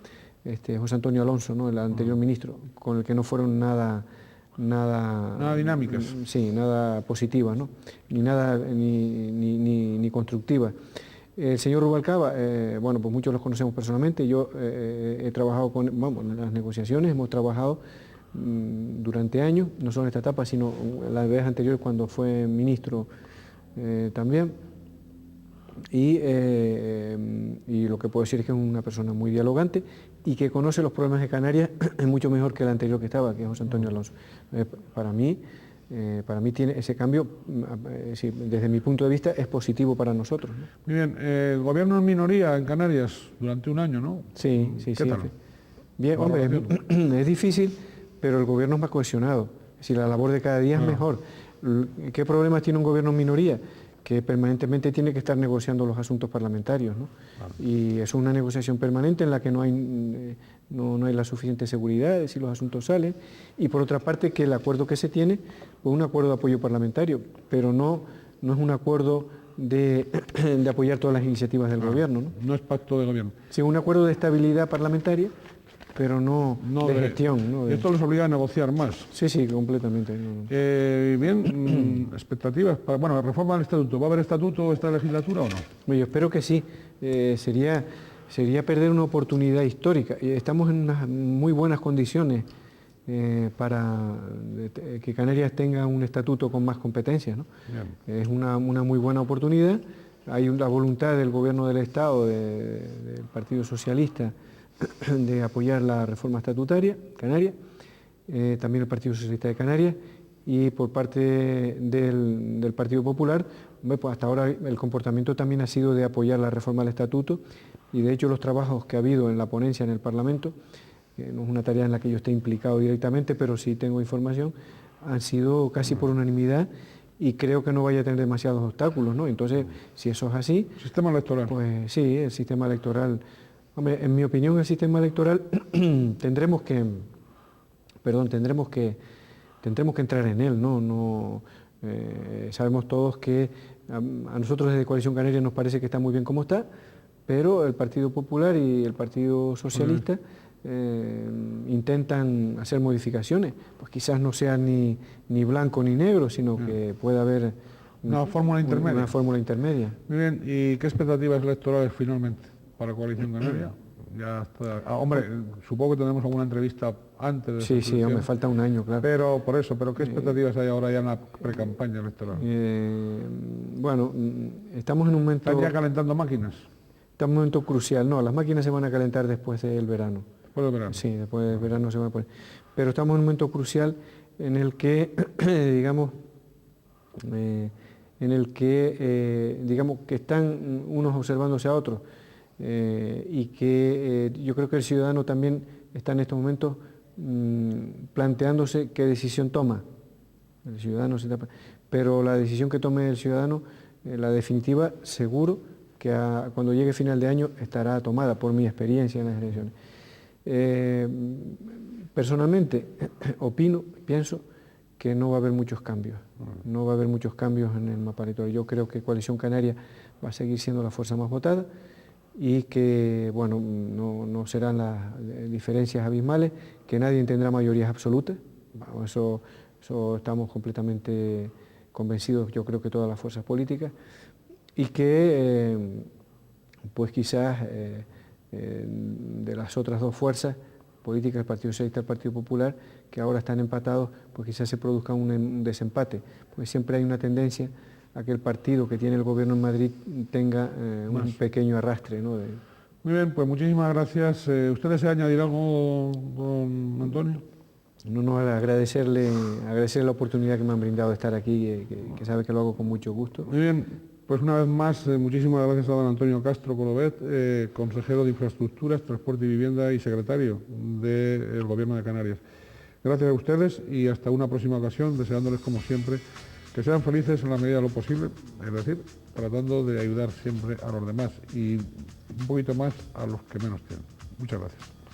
José Antonio Alonso, ¿no? El anterior ministro, con el que no fueron nada dinámicas. Sí, nada positivas, ¿no? Ni constructivas. El señor Rubalcaba, bueno, pues muchos los conocemos personalmente, yo he trabajado en las negociaciones, hemos trabajado durante años, no solo en esta etapa, sino la vez anterior cuando fue ministro también. Y lo que puedo decir es que es una persona muy dialogante y que conoce los problemas de Canarias mucho mejor que el anterior que estaba, que es José Antonio Alonso. Para mí tiene ese cambio, desde mi punto de vista, es positivo para nosotros, ¿no? Muy bien, el gobierno en minoría en Canarias durante un año, ¿no? Sí. ¿Qué tal? Bien, hombre, es difícil, pero el gobierno es más cohesionado. Es decir, la labor de cada día es mejor. ¿Qué problemas tiene un gobierno en minoría? Que permanentemente tiene que estar negociando los asuntos parlamentarios, ¿no? Claro. Y es una negociación permanente en la que no hay la suficiente seguridad de si los asuntos salen, y por otra parte que el acuerdo que se tiene es un acuerdo de apoyo parlamentario, pero no es un acuerdo de apoyar todas las iniciativas del gobierno, ¿no? No es pacto de gobierno. Sí, un acuerdo de estabilidad parlamentaria, pero no de gestión. ¿No? Esto les obliga a negociar más. Sí, completamente. Bien, expectativas para, bueno, reforma del estatuto. ¿Va a haber estatuto esta legislatura o no? Yo espero que sí. Sería perder una oportunidad histórica. Estamos en unas muy buenas condiciones para que Canarias tenga un estatuto con más competencias, ¿no? Es una muy buena oportunidad. Hay la voluntad del gobierno del Estado, del Partido Socialista, de apoyar la reforma estatutaria canaria, también el Partido Socialista de Canarias, y por parte del Partido Popular, pues hasta ahora el comportamiento también ha sido de apoyar la reforma del estatuto, y de hecho los trabajos que ha habido en la ponencia en el Parlamento, no es una tarea en la que yo esté implicado directamente, pero sí tengo información, han sido casi por unanimidad, y creo que no vaya a tener demasiados obstáculos, ¿no? Entonces, si eso es así... ¿Sistema electoral? Pues sí, el sistema electoral... Hombre, en mi opinión el sistema electoral tendremos que entrar en él, ¿no? Sabemos todos que a nosotros desde Coalición Canaria nos parece que está muy bien como está, pero el Partido Popular y el Partido Socialista intentan hacer modificaciones, pues quizás no sea ni blanco ni negro, sino que pueda haber una fórmula intermedia. Muy bien, ¿y qué expectativas electorales finalmente para Coalición Canaria? Ya está. Hombre, supongo que tendremos alguna entrevista antes de... Sí, hombre, falta un año, claro. Pero ¿qué expectativas hay ahora ya en la pre-campaña electoral? Bueno, estamos en un momento... ¿Están ya calentando máquinas? Está en un momento crucial. No, las máquinas se van a calentar después del verano. ¿Después del verano? Sí, después del verano se van a poner. Pero estamos en un momento crucial en el que, digamos, que están unos observándose a otros, y que yo creo que el ciudadano también está en estos momentos planteándose qué decisión toma. El ciudadano pero la decisión que tome el ciudadano, la definitiva, seguro que cuando llegue final de año estará tomada, por mi experiencia en las elecciones. Personalmente pienso que no va a haber muchos cambios, no va a haber muchos cambios en el mapa electoral. Yo creo que Coalición Canaria va a seguir siendo la fuerza más votada y que, bueno, no serán las diferencias abismales, que nadie tendrá mayorías absolutas. Eso estamos completamente convencidos, yo creo que todas las fuerzas políticas, y que pues quizás de las otras dos fuerzas políticas, el Partido Socialista y el Partido Popular, que ahora están empatados, pues quizás se produzca un desempate, porque siempre hay una tendencia a que el partido que tiene el gobierno en Madrid tenga un pequeño arrastre, ¿no? Muy bien, pues muchísimas gracias. ¿Usted desea añadir algo, don Antonio? No, agradecerle la oportunidad que me han brindado de estar aquí, que sabe que lo hago con mucho gusto. Muy bien, pues una vez más, muchísimas gracias a don Antonio Castro Colobet, consejero de Infraestructuras, Transporte y Vivienda y secretario del Gobierno de Canarias. Gracias a ustedes y hasta una próxima ocasión, deseándoles como siempre que sean felices en la medida de lo posible, es decir, tratando de ayudar siempre a los demás y un poquito más a los que menos tienen. Muchas gracias.